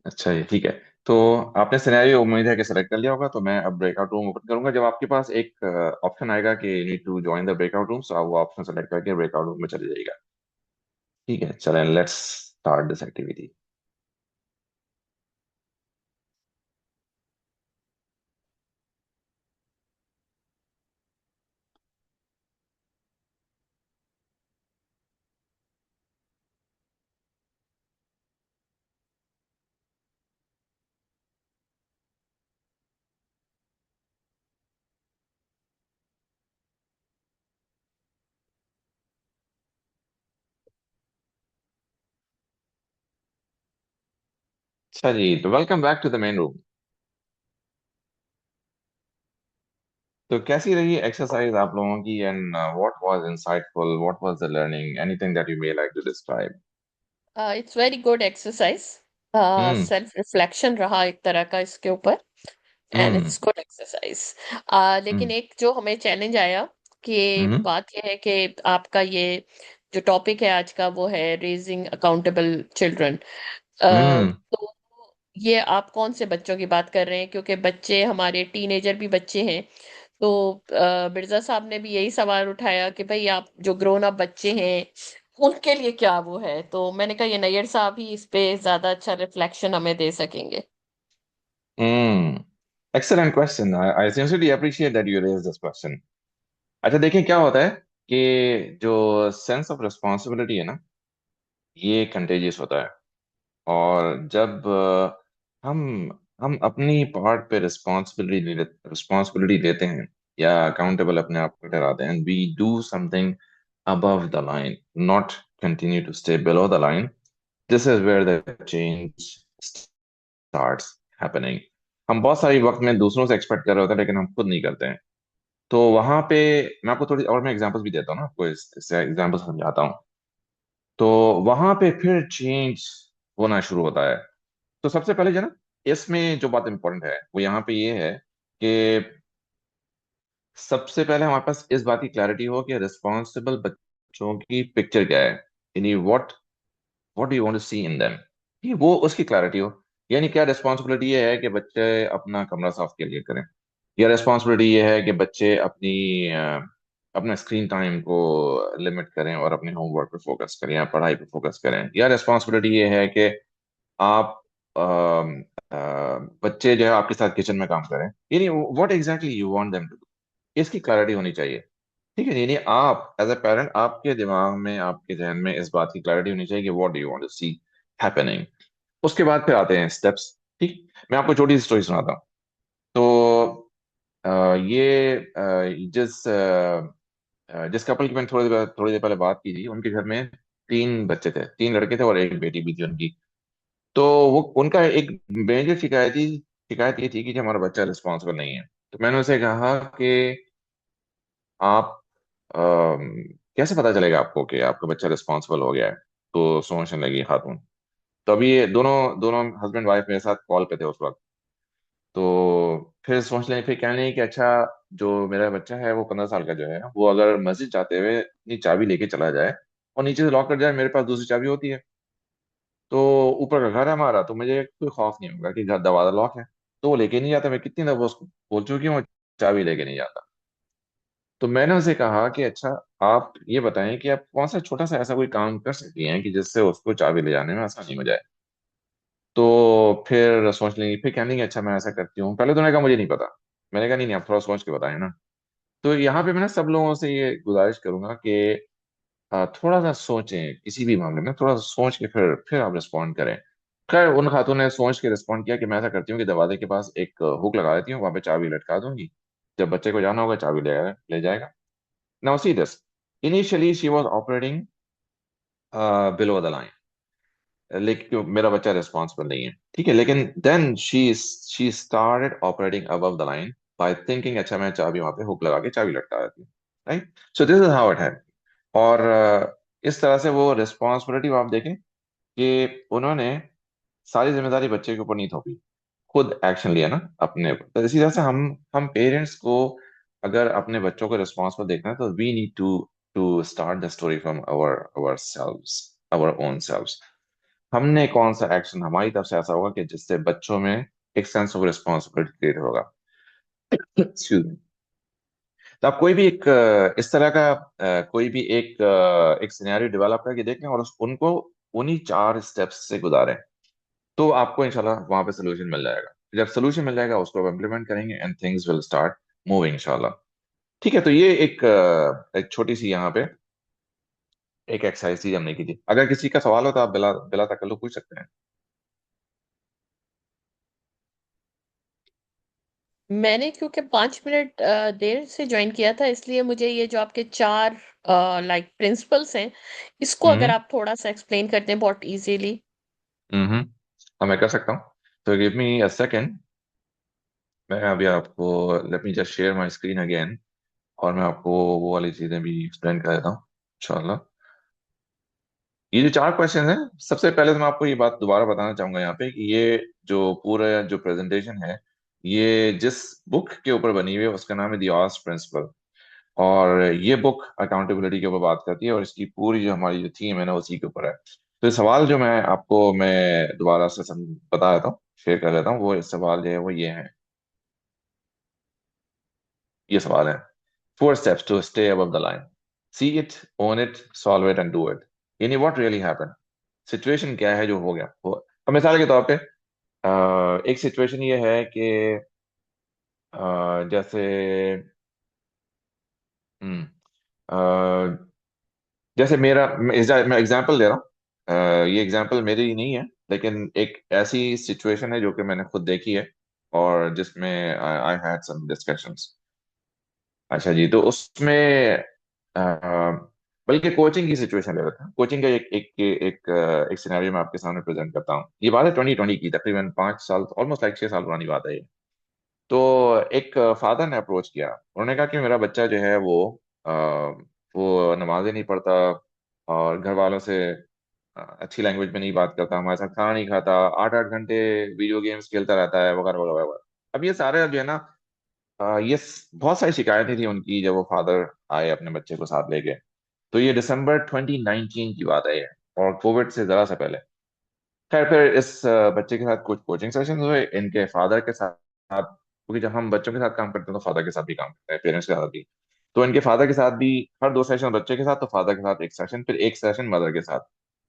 अच्छा ये ठीक है। तो आपने सिनेरियो उम्मीद है कि सेलेक्ट कर लिया होगा, तो मैं अब ब्रेकआउट रूम ओपन करूंगा। जब आपके पास एक ऑप्शन आएगा कि you need to join the breakout room, तो आप वो ऑप्शन सेलेक्ट करके ब्रेकआउट रूम में चले जाइएगा। ठीक है, चलें, लेट्स स्टार्ट दिस एक्टिविटी। अच्छा जी, तो welcome back to the main room. तो कैसी रही एक्सरसाइज आप लोगों की, and what was insightful, what was the learning, anything that you may like to describe? It's very good exercise. Hmm. Self reflection रहा एक तरह का इसके ऊपर। And hmm. It's good exercise. लेकिन हम्म। एक जो हमें चैलेंज आया कि हम्म। बात यह है कि आपका ये जो टॉपिक है आज का वो है रेजिंग अकाउंटेबल चिल्ड्रन। हम्म। तो ये आप कौन से बच्चों की बात कर रहे हैं, क्योंकि बच्चे हमारे टीनेजर भी बच्चे हैं। तो मिर्जा साहब ने भी यही सवाल उठाया कि भाई आप जो ग्रोन अप बच्चे हैं उनके लिए क्या वो है। तो मैंने कहा ये नैयर साहब ही इस पे ज्यादा अच्छा रिफ्लेक्शन हमें दे सकेंगे। Hmm. Excellent question, I sincerely appreciate that you raise this question. अच्छा देखिए क्या होता है कि जो सेंस ऑफ रिस्पॉन्सिबिलिटी है ना, ये कंटेजियस होता है। और जब हम अपनी पार्ट पे रिस्पॉन्सिबिलिटी लेते हैं, या अकाउंटेबल अपने आप को ठहराते हैं, we do something above the line, not continue to stay below the line. This is where the change starts happening. हम बहुत सारी वक्त में दूसरों से एक्सपेक्ट कर रहे होते हैं, लेकिन हम खुद नहीं करते हैं। तो वहां पे मैं आपको थोड़ी और मैं एग्जांपल्स भी देता हूँ ना आपको, इससे एग्जांपल समझाता हूँ। तो वहां पे फिर चेंज होना शुरू होता है। तो सबसे पहले जो है ना, इसमें जो बात इंपॉर्टेंट है वो यहाँ पे ये है कि सबसे पहले हमारे पास इस बात की क्लैरिटी हो कि रिस्पॉन्सिबल बच्चों की पिक्चर क्या है, यानी what do you want to see in them, ये वो उसकी क्लैरिटी हो। यानी क्या रिस्पॉन्सिबिलिटी ये है कि बच्चे अपना कमरा साफ के लिए करें, या रिस्पॉन्सिबिलिटी ये है कि बच्चे अपना स्क्रीन टाइम को लिमिट करें और अपने होमवर्क पे फोकस करें या पढ़ाई पे फोकस करें, या रिस्पॉन्सिबिलिटी ये है कि आप अम, अ, बच्चे जो है आपके साथ किचन में काम करें, यानी what exactly you want them to do, इसकी क्लैरिटी होनी चाहिए। ठीक है, यानी आप एज ए पेरेंट, आपके दिमाग में, आपके जहन में इस बात की क्लैरिटी होनी चाहिए कि what do you want to see happening. उसके बाद फिर आते हैं स्टेप्स। ठीक, मैं आपको छोटी सी स्टोरी सुनाता हूँ। तो ये जिस कपल की मैंने थोड़ी देर पहले बात की थी, उनके घर में तीन बच्चे थे, तीन लड़के थे और एक बेटी भी थी उनकी। तो वो उनका एक मेजर शिकायत ये थी कि हमारा बच्चा रिस्पॉन्सिबल नहीं है। तो मैंने उसे कहा कि आप कैसे पता चलेगा आपको कि आपका बच्चा रिस्पॉन्सिबल हो गया है? तो सोचने लगी खातून। तो अभी ये दोनों दोनों हस्बैंड वाइफ मेरे साथ कॉल पे थे उस वक्त। तो फिर कहने लगी कि अच्छा, जो मेरा बच्चा है वो 15 साल का जो है, वो अगर मस्जिद जाते हुए अपनी चाबी लेके चला जाए और नीचे से लॉक कर जाए, मेरे पास दूसरी चाबी होती है। तो ऊपर का घर है हमारा, तो मुझे कोई खौफ नहीं होगा कि घर दरवाजा लॉक है। तो वो लेके नहीं जाता, मैं कितनी दफा उसको बोल चुकी हूँ, वो चाबी लेके नहीं जाता। तो मैंने उसे कहा कि अच्छा, आप ये बताएं कि आप कौन सा छोटा सा ऐसा कोई काम कर सकती हैं कि जिससे उसको चाबी ले जाने में आसानी हो जाए। तो फिर सोच लेंगे, फिर कहने लगी अच्छा मैं ऐसा करती हूँ। पहले तो उन्होंने कहा मुझे नहीं पता। मैंने कहा नहीं नहीं, आप थोड़ा सोच के बताएं ना। तो यहाँ पे मैं ना सब लोगों से ये गुजारिश करूंगा कि थोड़ा सा सोचें किसी भी मामले में, थोड़ा सा सोच के फिर आप रिस्पॉन्ड करें। खैर उन खातून ने सोच के रिस्पॉन्ड किया कि मैं ऐसा करती हूँ कि दरवाजे के पास एक हुक लगा देती हूँ, वहां पे चाबी लटका दूंगी, जब बच्चे को जाना होगा चाबी ले जाएगा। Now see this, initially she was operating below the line, लेकिन मेरा बच्चा रिस्पॉन्सिबल नहीं है, ठीक है। लेकिन then she started operating above the line by thinking अच्छा मैं चाबी वहां पे हुक लगा के चाबी लटका देती हूँ, right. So this is how it है। और इस तरह से वो रिस्पॉन्सिबिलिटी आप देखें कि उन्होंने सारी जिम्मेदारी बच्चे के ऊपर नहीं थोपी, खुद एक्शन लिया ना अपने ऊपर। तो इसी तरह से हम पेरेंट्स को अगर अपने बच्चों को रिस्पॉन्सिबल देखना है, तो we need to start the story from our our selves, our own selves. हमने कौन सा एक्शन हमारी तरफ से ऐसा होगा कि जिससे बच्चों में एक सेंस ऑफ रिस्पॉन्सिबिलिटी क्रिएट होगा। Excuse me। तो आप कोई भी एक इस तरह का कोई भी एक सिनेरियो डेवलप करके देखें और उनको उन्हीं 4 स्टेप्स से गुजारें, तो आपको इंशाल्लाह वहां पे सोल्यूशन मिल जाएगा। जब सोल्यूशन मिल जाएगा उसको आप इम्प्लीमेंट करेंगे and things will start moving इंशाल्लाह। ठीक है, तो ये एक छोटी सी यहाँ पे एक एक्सरसाइज थी हमने की थी। अगर किसी का सवाल हो तो आप बिला बिला तकल्लुफ पूछ सकते हैं। मैंने क्योंकि 5 मिनट देर से ज्वाइन किया था, इसलिए मुझे ये जो आपके 4 लाइक प्रिंसिपल्स हैं, इसको अगर हम्म। आप थोड़ा सा एक्सप्लेन करते हैं बहुत इजीली। हम्म। हाँ, मैं कर सकता हूँ। तो गिव मी अ सेकेंड। मैं अभी आपको, let me just share my screen again, और मैं आपको वो वाली चीजें भी एक्सप्लेन कर देता हूँ इंशाल्लाह। ये जो 4 क्वेश्चन है, सबसे पहले तो मैं आपको ये बात दोबारा बताना चाहूंगा यहाँ पे कि ये जो पूरा जो प्रेजेंटेशन है, ये जिस बुक के ऊपर बनी हुई है उसका नाम है द ऑस्ट प्रिंसिपल। और ये बुक अकाउंटेबिलिटी के ऊपर बात करती है, और इसकी पूरी जो हमारी जो थीम है ना उसी के ऊपर है। तो ये सवाल जो मैं दोबारा से बता देता हूँ, शेयर कर लेता हूँ। वो इस सवाल जो है वो ये है। ये सवाल है, 4 steps to stay above the line. See it, own it, solve it and do it. यानी what really happened? सिचुएशन क्या है जो हो गया वो। अब मिसाल के तौर पे एक सिचुएशन ये है कि जैसे हम्म, अ, जैसे मैं एग्जांपल दे रहा हूँ। ये एग्जांपल मेरी ही नहीं है, लेकिन एक ऐसी सिचुएशन है जो कि मैंने खुद देखी है, और जिसमें आई हैड सम डिस्कशंस। अच्छा जी, तो उसमें अ, बल्कि कोचिंग की सिचुएशन ले लेते हैं। कोचिंग का एक सिनेरियो मैं आपके सामने प्रेजेंट करता हूँ। ये बात है 2020 की, तकरीबन 5 साल, ऑलमोस्ट लाइक 6 साल पुरानी बात है ये। तो एक फादर ने अप्रोच किया। उन्होंने कहा कि मेरा बच्चा जो है वो नमाजें नहीं पढ़ता, और घर वालों से अच्छी लैंग्वेज में नहीं बात करता, हमारे साथ खाना नहीं खाता, 8-8 घंटे वीडियो गेम्स खेलता रहता है, वगैरह वगैरह वगैरह। अब ये सारे जो है ना, बहुत सारी शिकायतें थी उनकी जब वो फादर आए अपने बच्चे को साथ लेके। तो ये दिसंबर 2019 की बात है ये, और कोविड से जरा सा पहले। खैर, फिर इस बच्चे के साथ कुछ कोचिंग सेशन हुए इनके फादर के साथ, क्योंकि जब हम बच्चों के साथ काम करते हैं तो फादर के साथ भी काम करते हैं, पेरेंट्स के साथ भी। तो इनके फादर के साथ भी हर 2 सेशन बच्चे के साथ, तो फादर के साथ एक सेशन, फिर एक सेशन मदर के साथ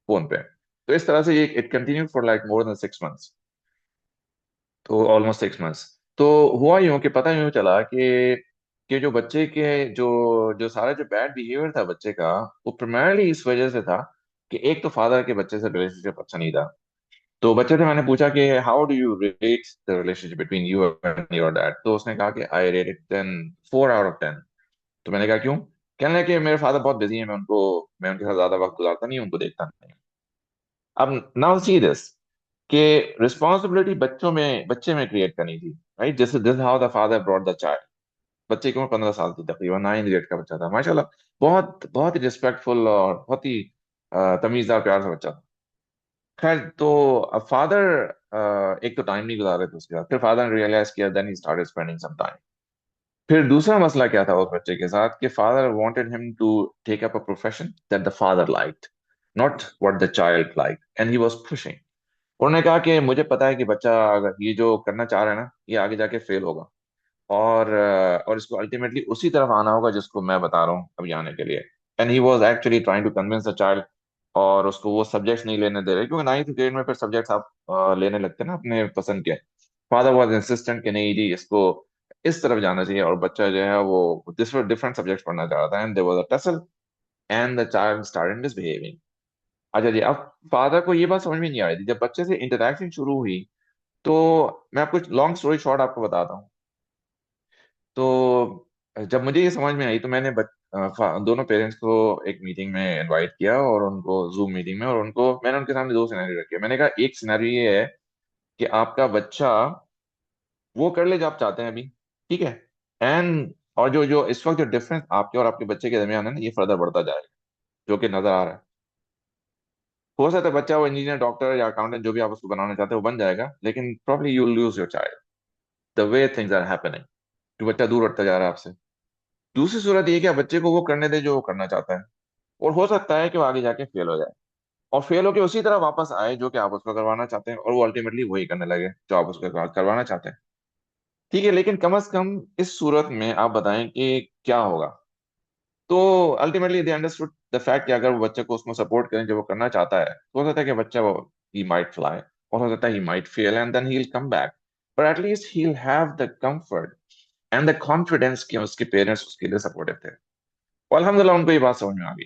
फोन पे। तो इस तरह से ये it continue for like more than 6 months. तो ऑलमोस्ट 6 मंथ्स। तो हुआ यूं कि पता यूं चला कि जो बच्चे के जो जो सारा जो बैड बिहेवियर था बच्चे का, वो प्राइमरली इस वजह से था कि एक तो फादर के बच्चे से रिलेशनशिप अच्छा नहीं था। तो बच्चे से मैंने पूछा कि how do you rate the relationship between you and your dad. तो उसने कहा कि आई रेट इट 4 आउट ऑफ 10। तो मैंने कहा क्यों? कहने लगे कि मेरे फादर बहुत बिजी है, मैं उनके साथ ज्यादा वक्त गुजारता नहीं, उनको देखता नहीं। अब नाउ सी दिस, कि रिस्पॉन्सिबिलिटी बच्चे में क्रिएट करनी थी। Right, this how the father brought the child. बच्चे की उम्र 15 साल थी, तकरीबन 9 ग्रेड का बच्चा था, माशाल्लाह। बहुत ही रिस्पेक्टफुल और बहुत ही तमीजदार प्यार सा बच्चा था। खैर, तो अब फादर एक तो टाइम नहीं गुजार रहे थे उसके साथ। फिर फादर ने रियलाइज किया, then he started spending some time. फिर दूसरा मसला क्या था उस बच्चे के साथ, कि father wanted him to take up a profession that the father liked, not what the child like, and he was pushing. उन्होंने कहा कि मुझे पता है कि बच्चा अगर ये जो करना चाह रहा है ना, ये आगे जाके फेल होगा, और इसको अल्टीमेटली उसी तरफ आना होगा जिसको मैं बता रहा हूँ अभी आने के लिए। And he was actually trying to convince the child, और उसको वो सब्जेक्ट्स नहीं लेने दे रहे, क्योंकि 9th ग्रेड में फिर सब्जेक्ट्स आप लेने लगते हैं ना अपने पसंद के। फादर वाज इंसिस्टेंट कि नहीं जी, इसको इस तरफ जाना चाहिए, और बच्चा जो है वो डिफरेंट सब्जेक्ट्स पढ़ना चाह रहा था, and there was a tussle, and the child started misbehaving. अच्छा जी, अब फादर को ये बात समझ में नहीं आ रही थी। जब बच्चे से इंटरेक्शन शुरू हुई, तो मैं आपको लॉन्ग स्टोरी शॉर्ट आपको बताता हूँ। तो जब मुझे ये समझ में आई, तो मैंने दोनों पेरेंट्स को एक मीटिंग में इनवाइट किया, और उनको जूम मीटिंग में, और मैंने उनके सामने 2 सिनेरियो रखे। मैंने कहा एक सिनेरियो ये है कि आपका बच्चा वो कर ले जो आप चाहते हैं अभी, ठीक है, एंड और जो जो इस वक्त जो डिफरेंस आपके और आपके बच्चे के दरमियान है ना, ये फर्दर बढ़ता जाएगा, जो कि नजर आ रहा है। हो सकता है बच्चा वो इंजीनियर, डॉक्टर या अकाउंटेंट, जो भी आप उसको बनाना चाहते हो वो बन जाएगा, लेकिन probably you lose your child the way things are happening, कि बच्चा दूर हटता जा रहा है आपसे। दूसरी सूरत ये कि आप बच्चे को वो करने दें जो वो करना चाहता है, और हो सकता है कि वो आगे जाके फेल हो जाए। और फेल होके उसी तरह वापस आए जो कि आप उसको करवाना चाहते हैं, और वो अल्टीमेटली वही करने लगे जो आप उसको करवाना चाहते हैं। ठीक है, लेकिन कम से कम इस सूरत में आप बताएं कि क्या होगा। तो ultimately they understood the fact कि अगर वो बच्चे को उसमें सपोर्ट करें जो वो करना चाहता है, तो हो सकता है कि बच्चा वो ही माइट फ्लाई, और हो सकता है he might fail and then he will come back, but at least he will have the comfort and the confidence कि उसके पेरेंट्स उसके लिए सपोर्टिव थे। और अल्हम्दुलिल्लाह उनको ये बात समझ में आ गई।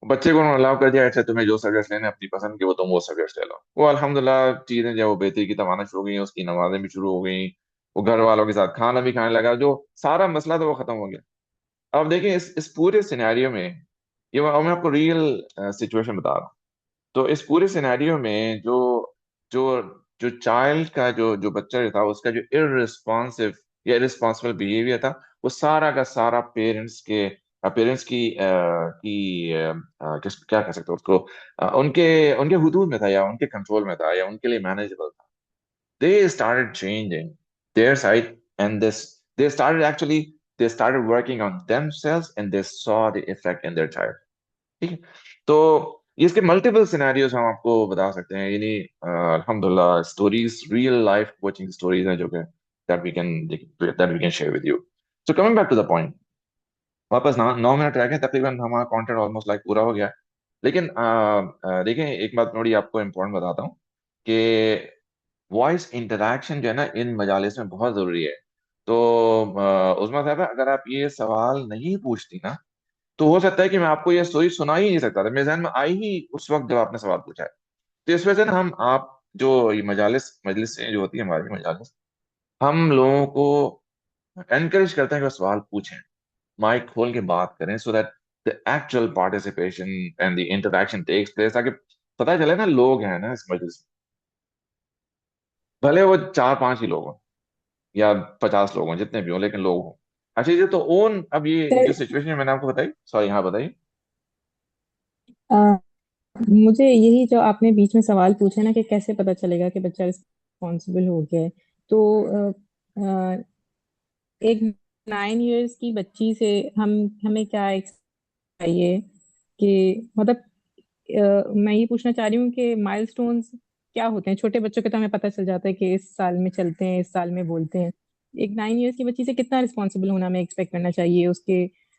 बच्चे को उन्होंने अलाउ कर दिया, अच्छा तुम्हें जो सब्जेक्ट लेने हैं अपनी पसंद के, वो तुम वो सब्जेक्ट ले लो। वो अल्हम्दुलिल्लाह चीजें जब वो बेहतरी की तमाना शुरू हो गई, उसकी नमाजें भी शुरू हो गई, वो घर वालों के साथ खाना भी खाने लगा, जो सारा मसला था वो खत्म हो गया। अब देखिए इस पूरे सिनेरियो में, ये मैं आपको रियल सिचुएशन बता रहा हूँ। तो इस पूरे सिनेरियो में जो जो जो चाइल्ड का जो बच्चा जो था, उसका जो इररिस्पॉन्सिव या इररिस्पॉन्सिबल बिहेवियर था, वो सारा का सारा पेरेंट्स किस क्या कह सकते हो उसको, उनके उनके हुदूद में था, या उनके कंट्रोल में था, या उनके लिए मैनेजेबल था। they started changing their side, and they started actually they started working on themselves, and they saw the effect in their child। ठीक है। तो इसके मल्टीपल सिनेरियोज हम आपको बता सकते हैं, यानी अल्हम्दुलिल्लाह stories, real life coaching stories हैं जो कि that we can share with you. So coming back to the point, वापस 9 मिनट रह गए, तकरीबन हमारा कंटेंट ऑलमोस्ट लाइक पूरा हो गया है। लेकिन देखें, एक बात थोड़ी आपको इम्पोर्टेंट बताता हूँ कि वॉइस इंटरैक्शन जो है ना इन मजालिस में बहुत जरूरी है। तो उस्मा साहब, अगर आप ये सवाल नहीं पूछती ना, तो हो सकता है कि मैं आपको ये स्टोरी सुना ही नहीं सकता था, मेरे जहन में आई ही उस वक्त जब आपने सवाल पूछा है। तो इस वजह से ना हम आप जो ये मजालिस मजलिस से जो होती है हमारी मजालिस, हम लोगों को एनकरेज करते हैं कि वो सवाल पूछें, माइक खोल के बात करें, so that the actual participation and the interaction takes place, ताकि पता चले ना लोग हैं ना इस मजलिस में। भले वो 4-5 ही लोग हों या 50 लोग हों, जितने भी हों, लेकिन लोग हों। अच्छा जी, तो ओन अब ये जो सर, सिचुएशन मैंने आपको बताई, सॉरी, हाँ बताइए। अ, मुझे यही जो आपने बीच में सवाल पूछा ना कि कैसे पता चलेगा कि बच्चा रिस्पॉन्सिबल हो गया है, तो एक 9 इयर्स की बच्ची से हमें क्या चाहिए कि मतलब मैं ये पूछना चाह रही हूँ कि माइलस्टोन्स क्या होते हैं। छोटे बच्चों के तो हमें पता चल जाता है कि इस साल में चलते हैं, इस साल में बोलते हैं। एक 9 इयर्स की बच्ची से कितना रिस्पॉन्सिबल होना हमें एक्सपेक्ट करना चाहिए, उसके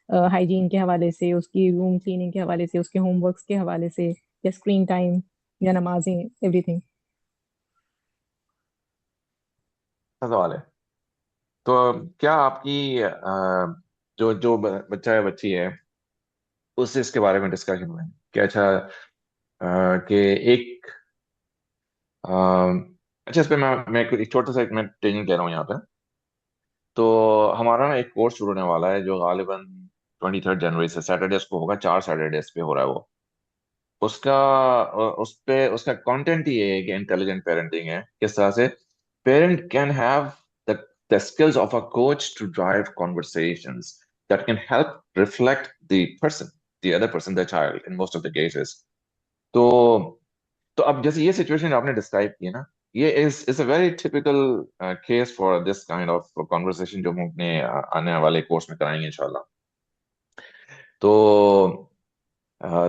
हाइजीन के हवाले से, उसकी रूम क्लीनिंग के हवाले से, उसके होमवर्क्स के हवाले से, या स्क्रीन टाइम, या नमाजें, एवरीथिंग। अच्छा सवाल है। तो क्या आपकी जो जो बच्चा है बच्ची है, उससे इसके बारे में डिस्कशन हुआ है क्या? अच्छा, कि एक अ, अच्छा, इस पे मैं एक छोटा सा मैं टेंजेंट ले रहा हूँ यहाँ पे। तो हमारा ना एक कोर्स शुरू होने वाला है, जो गालिबन 23 जनवरी से सैटरडेज को होगा, 4 सैटरडेज पे हो रहा है वो। उसका उस पे उसका कंटेंट ही ये है कि इंटेलिजेंट पेरेंटिंग है, किस तरह से parent can have the the skills of a coach to drive conversations that can help reflect the person, the other person, the child, in most of the cases. तो तो अब जैसे ये सिचुएशन आपने डिस्क्राइब की है ना, ये is a very typical case for this kind of conversation जो हम अपने आने वाले कोर्स में कराएंगे इंशाल्लाह। तो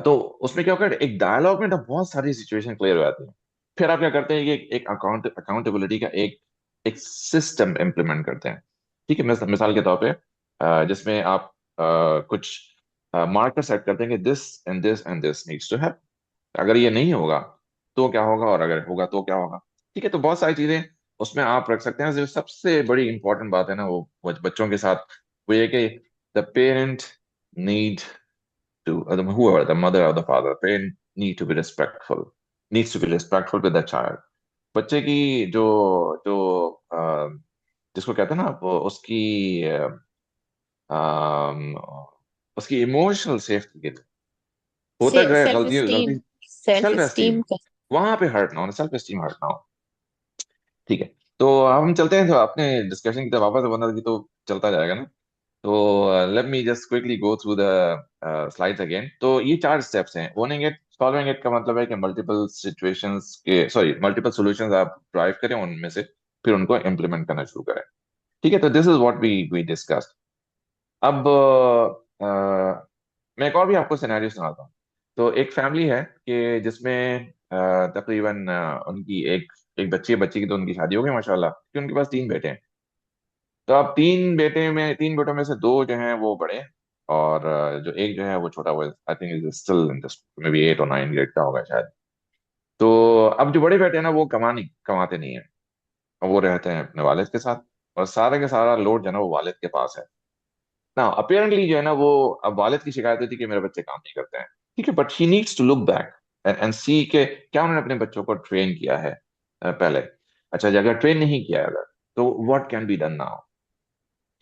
तो उसमें क्या होगा, एक डायलॉग में ना बहुत सारी सिचुएशन क्लियर हो जाती है। फिर आप क्या करते हैं कि एक अकाउंटेबिलिटी का एक एक सिस्टम इम्प्लीमेंट करते हैं। ठीक है, मिसाल के तौर पे जिसमें आप कुछ मार्कर सेट करते हैं कि this and this and this needs to have, अगर ये नहीं होगा तो क्या होगा, और अगर होगा तो क्या होगा। ठीक है, तो बहुत सारी चीजें उसमें आप रख सकते हैं। जो सबसे बड़ी इंपॉर्टेंट बात है ना, वो बच्चों के साथ वो ये कि the parent need to whoever, the mother or the father, parent need to be respectful, needs to be respectful with the child। बच्चे की जो जो जिसको कहते हैं ना आप, उसकी अम, उसकी इमोशनल सेफ्टी के लिए होता क्या है, सेल्फ गलती स्टीम, गलती सेल्फ सेल्फ एस्टीम, स्टीम का। वहां पे हर्ट ना हो, सेल्फ एस्टीम हर्ट ना हो। ठीक है, तो अब हम चलते हैं तो अपने डिस्कशन की तरफ वापस, वरना की तो चलता जाएगा ना। तो let me just quickly go through the slides again. तो ये 4 स्टेप्स हैं। ओनिंग इट, सॉल्विंग इट का मतलब है कि मल्टीपल सिचुएशंस के, सॉरी, मल्टीपल सॉल्यूशंस आप ड्राइव करें उनमें से, फिर उनको इम्प्लीमेंट करना शुरू करें। ठीक है, तो this is what we discussed. अब मैं एक और भी आपको सिनेरियो सुनाता हूँ। तो एक फैमिली है कि जिसमें तकरीबन उनकी एक एक बच्ची की तो उनकी शादी हो गई माशाल्लाह, कि उनके पास तीन बेटे हैं। तो अब तीन बेटों में से दो जो हैं वो बड़े हैं, और जो एक जो है वो छोटा, वो I think is still in this may be 8 और 9 ग्रेड का होगा शायद। तो अब जो बड़े बेटे हैं ना वो कमाते नहीं है, और वो रहते हैं अपने वालिद के साथ, और सारा का सारा लोड जो है ना वो वालिद के पास है ना। अपेरेंटली जो है ना वो, अब वालिद की शिकायत होती है कि मेरे बच्चे काम नहीं करते हैं, ठीक है, but she needs to look back and see के क्या उन्होंने अपने बच्चों को ट्रेन किया है पहले। अच्छा, अगर ट्रेन नहीं किया है अगर, तो what can be done now,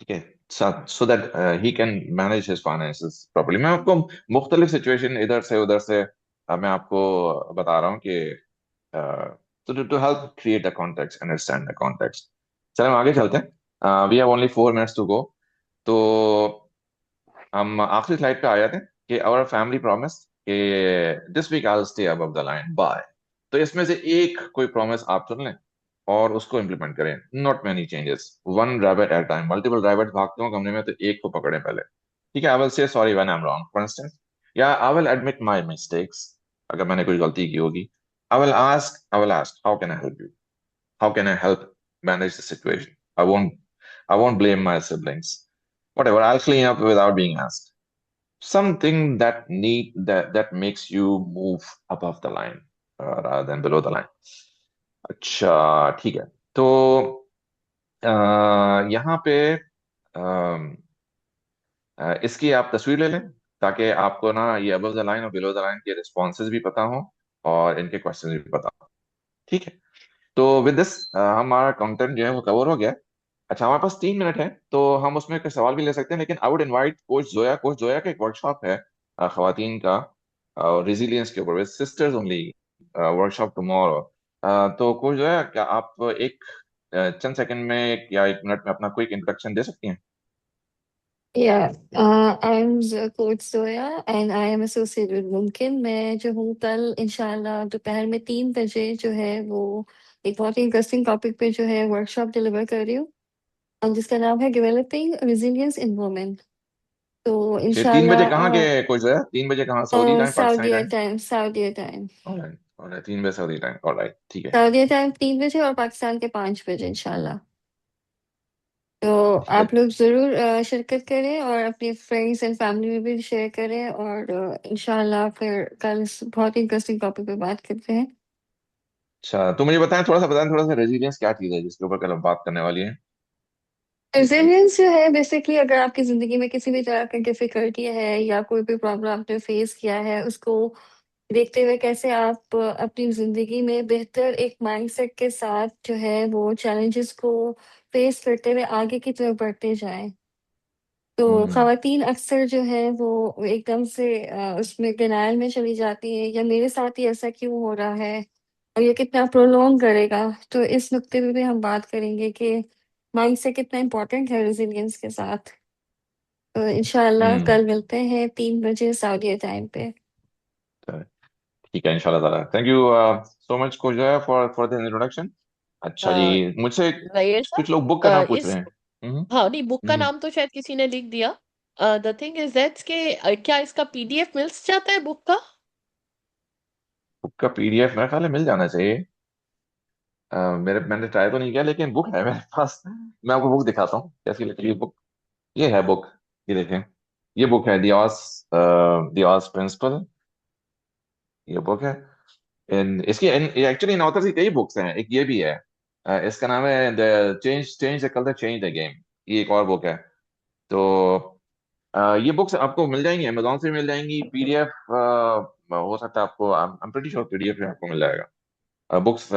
ठीक है, so that he can manage his finances properly. मैं आपको मुख्तलिफ सिचुएशन इधर से उधर से मैं आपको बता रहा हूँ कि to help create a context, understand the context. चलो हम आगे चलते हैं, we have only 4 minutes to go. तो हम आखिरी स्लाइड पे आ जाते हैं कि आवर फैमिली प्रॉमिस कि this week I will stay above the line by. तो इसमें से एक कोई प्रॉमिस आप चुन लें और उसको इम्प्लीमेंट करें, not many changes, one rabbit at time. Multiple rabbit भागते हो कमरे में तो एक को पकड़े पहले, ठीक है। I will say sorry when I am wrong for instance, या I will admit my mistakes, अगर मैंने कोई गलती की होगी। I will ask how can I help you, how can I help manage the situation? I won't blame my siblings. Whatever, I'll clean up without being asked. Something that makes you move above the line rather than below the line. अच्छा, ठीक है। तो यहाँ पे इसकी आप तस्वीर ले लें, ताकि आपको ना ये अबव द लाइन और बिलो द लाइन के रिस्पॉन्सेज भी पता हो और इनके क्वेश्चन भी पता हो, ठीक है। तो विद दिस हमारा कंटेंट जो है वो कवर हो गया है। अच्छा, हमारे पास 3 मिनट है, तो हम उसमें कुछ सवाल भी ले सकते हैं, लेकिन I would invite coach Zoya का एक वर्कशॉप है खवातीन का, रेजिलियंस के ऊपर, with sisters only, workshop tomorrow. तो कोच जोया, क्या आप एक चंद सेकंड में या 1 मिनट में अपना क्विक इंट्रोडक्शन दे सकती हैं? Yeah, I'm Coach Zoya and I am associate with मुमकिन। मैं जो हूँ कल इंशाल्लाह दोपहर में 3 बजे जो है वो एक बहुत ही इंटरेस्टिंग टॉपिक पे जो है वर्कशॉप डिलीवर कर रही हूँ, जिसका नाम है डेवलपिंग रेजिलियंस इन वुमेन। तो ये 3 बजे कहाँ के इंशाल्लाह कोच जोया? 3 बजे कहाँ, सऊदी टाइम, पाकिस्तानी सऊदीया टाइम? टाइम, सऊदीया टाइम, ऑलराइट, ऑलराइट, 3 बजे सऊदी टाइम, ऑलराइट, ठीक है। सऊदीया टाइम 3 बजे और पाकिस्तान के 5 बजे इंशाल्लाह। तो ठीक है। आप लोग ज़रूर शिरकत करें और अपने फ्रेंड्स एंड फैमिली में भी शेयर करें, और इंशाल्लाह फिर कल इस बहुत ही इंटरेस्टिंग टॉपिक पे बात करते हैं। अच्छा, तो मुझे बताएं थोड़ा सा रेजिलियंस क्या चीज़ है जिसके ऊपर कल हम बात करने वाली है? रेजिलियंस जो है बेसिकली अगर आपकी ज़िंदगी में किसी भी तरह की डिफ़िकल्टी है या कोई भी प्रॉब्लम आपने फेस किया है, उसको देखते हुए कैसे आप अपनी ज़िंदगी में बेहतर एक माइंडसेट के साथ जो है वो चैलेंजेस को फेस करते हुए आगे की तरफ बढ़ते जाएँ। तो हम्म। ख़वातीन अक्सर जो है वो एकदम से उसमें डिनायल में चली जाती हैं, या मेरे साथ ही ऐसा क्यों हो रहा है और ये कितना प्रोलॉन्ग करेगा। तो इस नुक्ते पे भी हम बात करेंगे कि माइंडसेट कितना इम्पोर्टेंट है रेज़िलियंस के साथ। तो इंशाल्लाह हम्म। कल मिलते हैं 3 बजे सऊदी टाइम पे। तो ठीक है, इंशाल्लाह ताला। Thank you so much coach for the introduction. अच्छा जी, अ, मुझसे जहीर कुछ लोग बुक साहब, का नाम पूछ रहे इस हैं। हम्म। हाँ नहीं, बुक का हम्म। नाम तो शायद किसी ने लिख दिया। द थिंग इज दैट्स के क्या इसका पीडीएफ मिल जाता है बुक का? बुक का पीडीएफ मेरे ख्याल है मिल जाना चाहिए। मैंने ट्राई तो नहीं किया, लेकिन बुक है मेरे पास। मैं आपको बुक दिखाता हूँ कैसी लग रही है बुक। ये है बुक, ये देखें, ये बुक है द ऑज प्रिंसिपल, ये बुक है। एक्चुअली इन ऑथर की कई बुक्स हैं, एक ये भी है। इसका नाम है the change the culture change the game, ये एक और बुक है। तो ये बुक्स आपको मिल जाएंगी, अमेजोन से मिल जाएंगी, पीडीएफ हो सकता है आपको, I am pretty sure PDF में आपको मिल जाएगा। बुक्स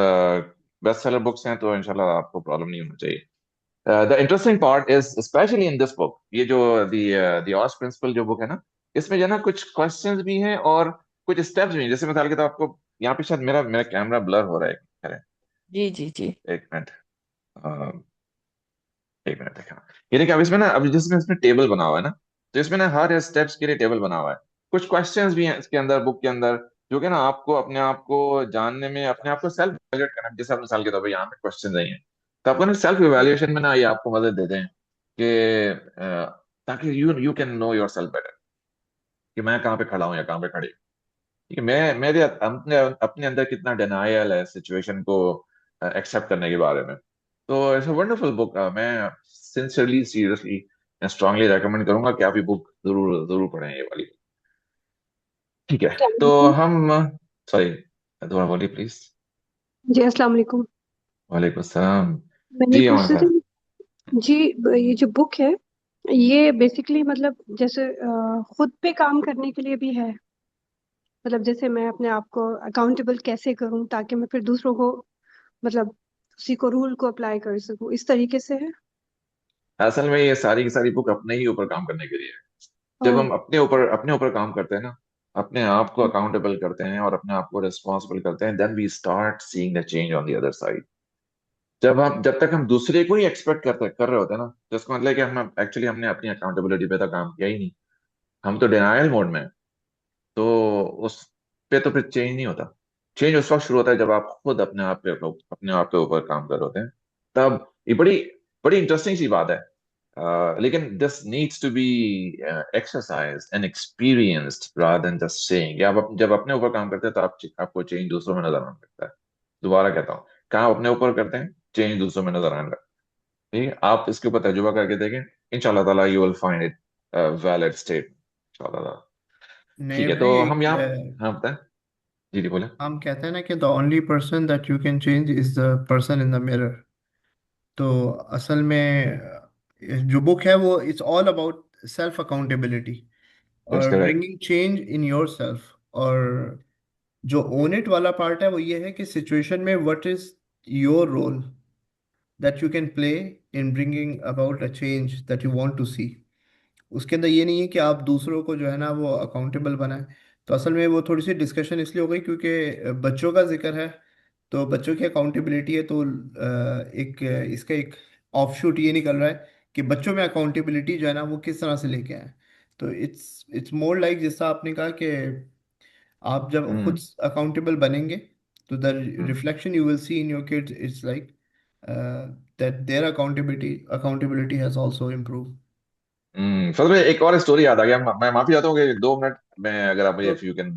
बेस्ट सेलर बुक्स हैं, तो इंशाल्लाह आपको प्रॉब्लम नहीं होना चाहिए। The interesting part is specially in this book, ये जो द ऑर्स प्रिंसिपल जो बुक है ना, इसमें जो है ना कुछ क्वेश्चंस भी हैं और कुछ स्टेप्स भी हैं। जैसे मिसाल के तो आपको यहाँ पे शायद मेरा मेरा कैमरा ब्लर हो रहा है, खैर है। जी जी जी। एक मिनट, अ, एक मिनट देखा। ये देखिए, अब इसमें ना, अब जिसमें इसमें टेबल बना हुआ है ना, तो इसमें ना हर स्टेप्स के लिए टेबल बना हुआ है। कुछ क्वेश्चंस भी हैं इसके अंदर, बुक के अंदर, जो कि ना आपको अपने आप को जानने में, अपने आप को सेल्फ इवैल्यूएट करना। जैसे आप मिसाल के तौर पर यहाँ पे क्वेश्चन नहीं है, तो आपको ना सेल्फ इवैल्यूएशन में ना ये आपको मदद देते हैं कि ताकि you you can know your self better, कि मैं कहाँ पे खड़ा हूँ या कहाँ पे खड़ी हूँ। ठीक है, मैं मेरे अपने अपने अंदर कितना डिनायल है सिचुएशन को एक्सेप्ट करने के बारे में। तो इट्स अ वंडरफुल बुक। मैं सिंसियरली सीरियसली मैं स्ट्रांगली रेकमेंड करूंगा कि आप ये बुक जरूर जरूर पढ़ें, ये वाली। ठीक है, अस्सलाम तो वालेकुम। हम सॉरी, दोबारा बोलिए प्लीज। जी अस्सलाम वालेकुम। वालेकुम सलाम। मैं ये जी पूछ अमन रही साहब। थी जी, ये जो बुक है ये बेसिकली मतलब जैसे खुद पे काम करने के लिए भी है, मतलब जैसे मैं अपने आप को अकाउंटेबल कैसे करूं ताकि मैं फिर दूसरों को मतलब उसी को रूल को अप्लाई कर सकूं, इस तरीके से है। असल में ये सारी की सारी बुक अपने ही ऊपर काम करने के लिए है। जब ओह। हम अपने ऊपर काम करते हैं ना, अपने आप को अकाउंटेबल करते हैं और अपने आप को रिस्पॉन्सिबल करते हैं, then we start seeing the change on the other side. जब तक हम दूसरे को ही एक्सपेक्ट कर रहे होते हैं ना, तो इसका मतलब है कि हम एक्चुअली हमने अपनी अकाउंटेबिलिटी पे तो काम किया ही नहीं। हम तो डिनायल मोड में हैं। तो उस पे तो फिर चेंज नहीं होता। चेंज उस वक्त शुरू होता है जब आप खुद अपने आप के ऊपर काम कर रहे होते हैं। तब ये बड़ी बड़ी इंटरेस्टिंग सी बात है। लेकिन this needs to be exercise and experienced rather than just saying. जब अपने ऊपर काम करते हैं तो आपको चेंज दूसरों में नजर आने लगता है। दोबारा कहता हूँ, काम अपने ऊपर करते हैं, चेंज दूसरों में नजर आने लगता है। ठीक है, आप इसके ऊपर तजुर्बा करके देखें, इंशाल्लाह ताला you will find it valid state इंशाल्लाह ताला। ठीक नहीं है, भाई, तो हम एक यहाँ। हाँ बताएं। जी जी बोले। हम कहते हैं ना कि the only person that you can change is the person in the mirror. तो असल में जो बुक है वो it's all about self accountability that's और correct. Bringing change in yourself. और जो ओन इट वाला पार्ट है वो ये है कि सिचुएशन में what is your role that you can play in bringing about a change that you want to see. उसके अंदर ये नहीं है कि आप दूसरों को जो है ना वो अकाउंटेबल बनाएं। तो असल में वो थोड़ी सी डिस्कशन इसलिए हो गई क्योंकि बच्चों का जिक्र है। तो बच्चों की अकाउंटेबिलिटी है, तो एक इसका एक ऑफशूट ये निकल रहा है कि बच्चों में अकाउंटेबिलिटी जो है ना वो किस तरह से लेके आए। तो इट्स मोर लाइक जैसा आपने कहा कि आप जब खुद हम्म। अकाउंटेबल बनेंगे तो the hmm. Reflection you will see in your kids it's like that their accountability has also improve. Sir में एक और स्टोरी याद आ गया। मैं माफी चाहता हूँ कि 2 मिनट में, अगर आप, तो इफ यू कैन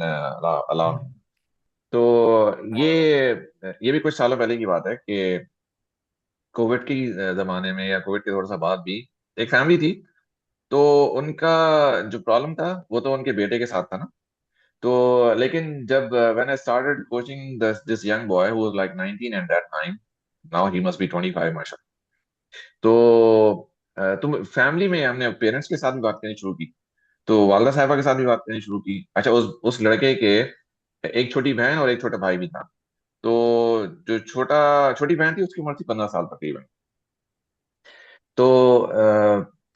अलाउ। तो ये ये भी कुछ सालों पहले की बात है कि कोविड की जमाने में या कोविड के थोड़ा सा बाद भी एक फैमिली थी। तो उनका जो प्रॉब्लम था वो तो उनके बेटे के साथ था ना। तो लेकिन जब when I started coaching this young boy who was like 19 at that time, now he must be 25 माशाल्लाह। तो तुम फैमिली में हमने पेरेंट्स के साथ भी बात करनी शुरू की। तो वालदा साहिबा के साथ भी बात करनी शुरू की। अच्छा, उस लड़के के एक छोटी बहन और एक छोटा भाई भी था। तो जो छोटी बहन थी उसकी उम्र थी 15 साल तकरीबन। तो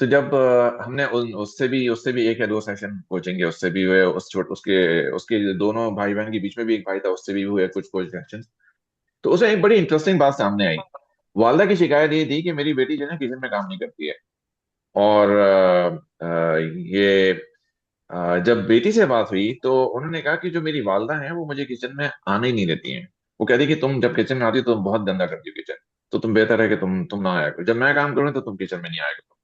तो जब हमने उससे भी 1 या 2 सेशन कोचिंग के, उससे भी हुए, उस छोट उसके उसके दोनों भाई बहन के बीच में भी एक भाई था, उससे भी हुए कुछ कोचिंग सेशन। तो उसमें एक बड़ी इंटरेस्टिंग बात सामने आई। वालदा की शिकायत ये थी कि मेरी बेटी जो है ना किचन में काम नहीं करती है। और ये जब बेटी से बात हुई तो उन्होंने कहा कि जो मेरी वालदा है वो मुझे किचन में आने ही नहीं देती हैं। वो कहती कि तुम जब किचन में आती हो तो तुम बहुत गंदा करती हो किचन। तो तुम बेहतर है कि तुम ना आया करो, जब मैं काम करूँ तो तुम किचन में नहीं आया करो।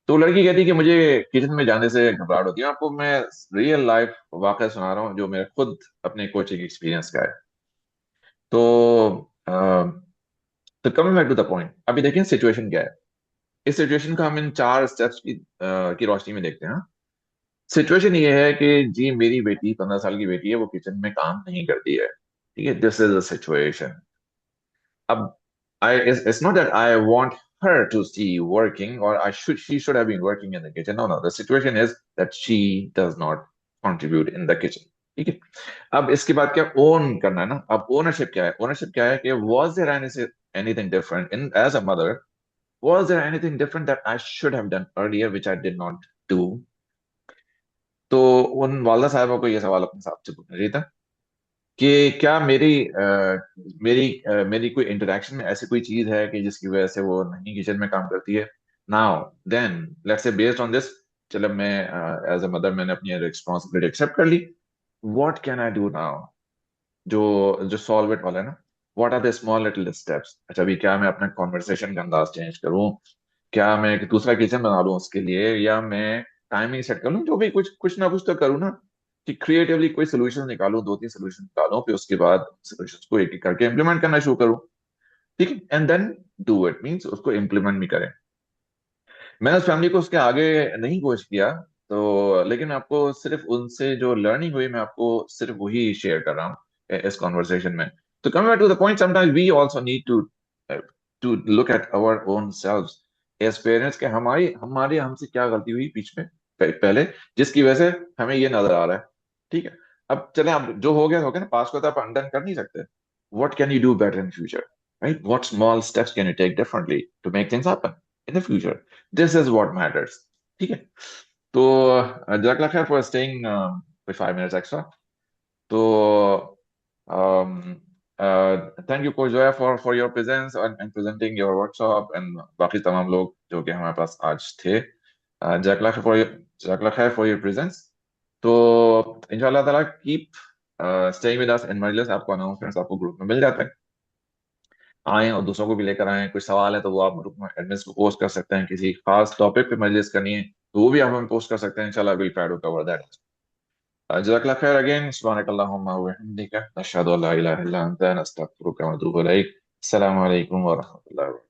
तो लड़की कहती कि मुझे किचन में जाने से घबराहट होती है। आपको मैं रियल लाइफ वाकया सुना रहा हूँ जो मेरे खुद अपने कोचिंग एक्सपीरियंस का है। तो तो coming back to the point, अभी देखिए सिचुएशन क्या है। इस सिचुएशन को हम इन 4 स्टेप्स की रोशनी में देखते हैं। सिचुएशन ये है कि जी मेरी बेटी 15 साल की बेटी है, वो किचन में काम नहीं करती है। ठीक है, दिस इज द सिचुएशन। अब आई it's not that I want her to see working or she should have been working in the kitchen. No, no, the situation is that she does not contribute in the kitchen. ठीक है, अब इसके बाद क्या own करना है ना। अब ओनरशिप क्या है? ओनरशिप क्या है कि was there anything different in as a mother, was there anything different that I should have done earlier which I did not do? तो उन वालदा साहबा को ये सवाल अपने साथ से पूछना चाहिए था कि क्या मेरी कोई इंटरेक्शन में ऐसी कोई चीज है कि जिसकी वजह से वो नहीं किचन में काम करती है। Now then let's say based on this, चलो मैं एज अ मदर मैंने अपनी रिस्पॉन्सिबिलिटी एक्सेप्ट कर ली। What can I do now? जो जो सॉल्व इट वाला है ना, what are the small little steps. अच्छा, अभी क्या मैं अपना कॉन्वर्सेशन का अंदाज चेंज करूं? क्या मैं एक दूसरा किचन बना लूं उसके लिए, या मैं टाइमिंग सेट कर लूं? जो भी कुछ कुछ ना कुछ तो करूँ ना। कि क्रिएटिवली कोई सोल्यूशन निकालूं, 2-3 सोल्यूशन निकालूं, फिर उसके बाद सोल्यूशन को एक एक करके इम्प्लीमेंट करना शुरू करूं। ठीक है, and then do it, means उसको इम्प्लीमेंट भी करें। मैंने उस फैमिली को उसके आगे नहीं कोच किया, तो लेकिन आपको सिर्फ उनसे जो लर्निंग हुई, मैं आपको सिर्फ वही शेयर कर रहा हूँ इस कॉन्वर्सेशन में। तो coming back to the point, sometimes we also need to to look at our own selves as parents, के हमारी हमारे हमसे क्या गलती हुई बीच में पहले, जिसकी वजह से हमें ये नजर आ रहा है। ठीक है, अब चले, अब जो हो गया ना, पास को तो आप अनडन कर नहीं सकते। What can you do better in future, right? What small steps can you take differently to make things happen in the future? This is what matters. ठीक है, तो जजाकल्ला खैर फॉर स्टेइंग 5 minutes एक्स्ट्रा। तो thank you coach Zoya for your presence and presenting your workshop, एंड बाकी तमाम लोग जो कि हमारे पास आज थे। जजाकल्ला खैर फॉर योर प्रेजेंस। तो इंशाल्लाह ताला कीप स्टेइंग विद अस इन मजलिस। आपको अनाउंसमेंट्स आपको ग्रुप में मिल जाते हैं, आए और दूसरों को भी लेकर आए। कुछ सवाल है तो वो आप ग्रुप में एडमिन्स को पोस्ट कर सकते हैं, किसी खास टॉपिक पे मजलिस करनी है तो वो भी आप हमें पोस्ट कर सकते हैं। इंशाल्लाह will try to cover that. जज़ाकल्लाह खैर अगेन, सुब्हानकल्लाहुम्मा व बिहम्दिका, नशहदु अल्ला इलाहा इल्ला अंता, नस्तगफिरुका व नतूबु इलैक। अस्सलामु अलैकुम व रहमतुल्लाहि व बरकातुहू।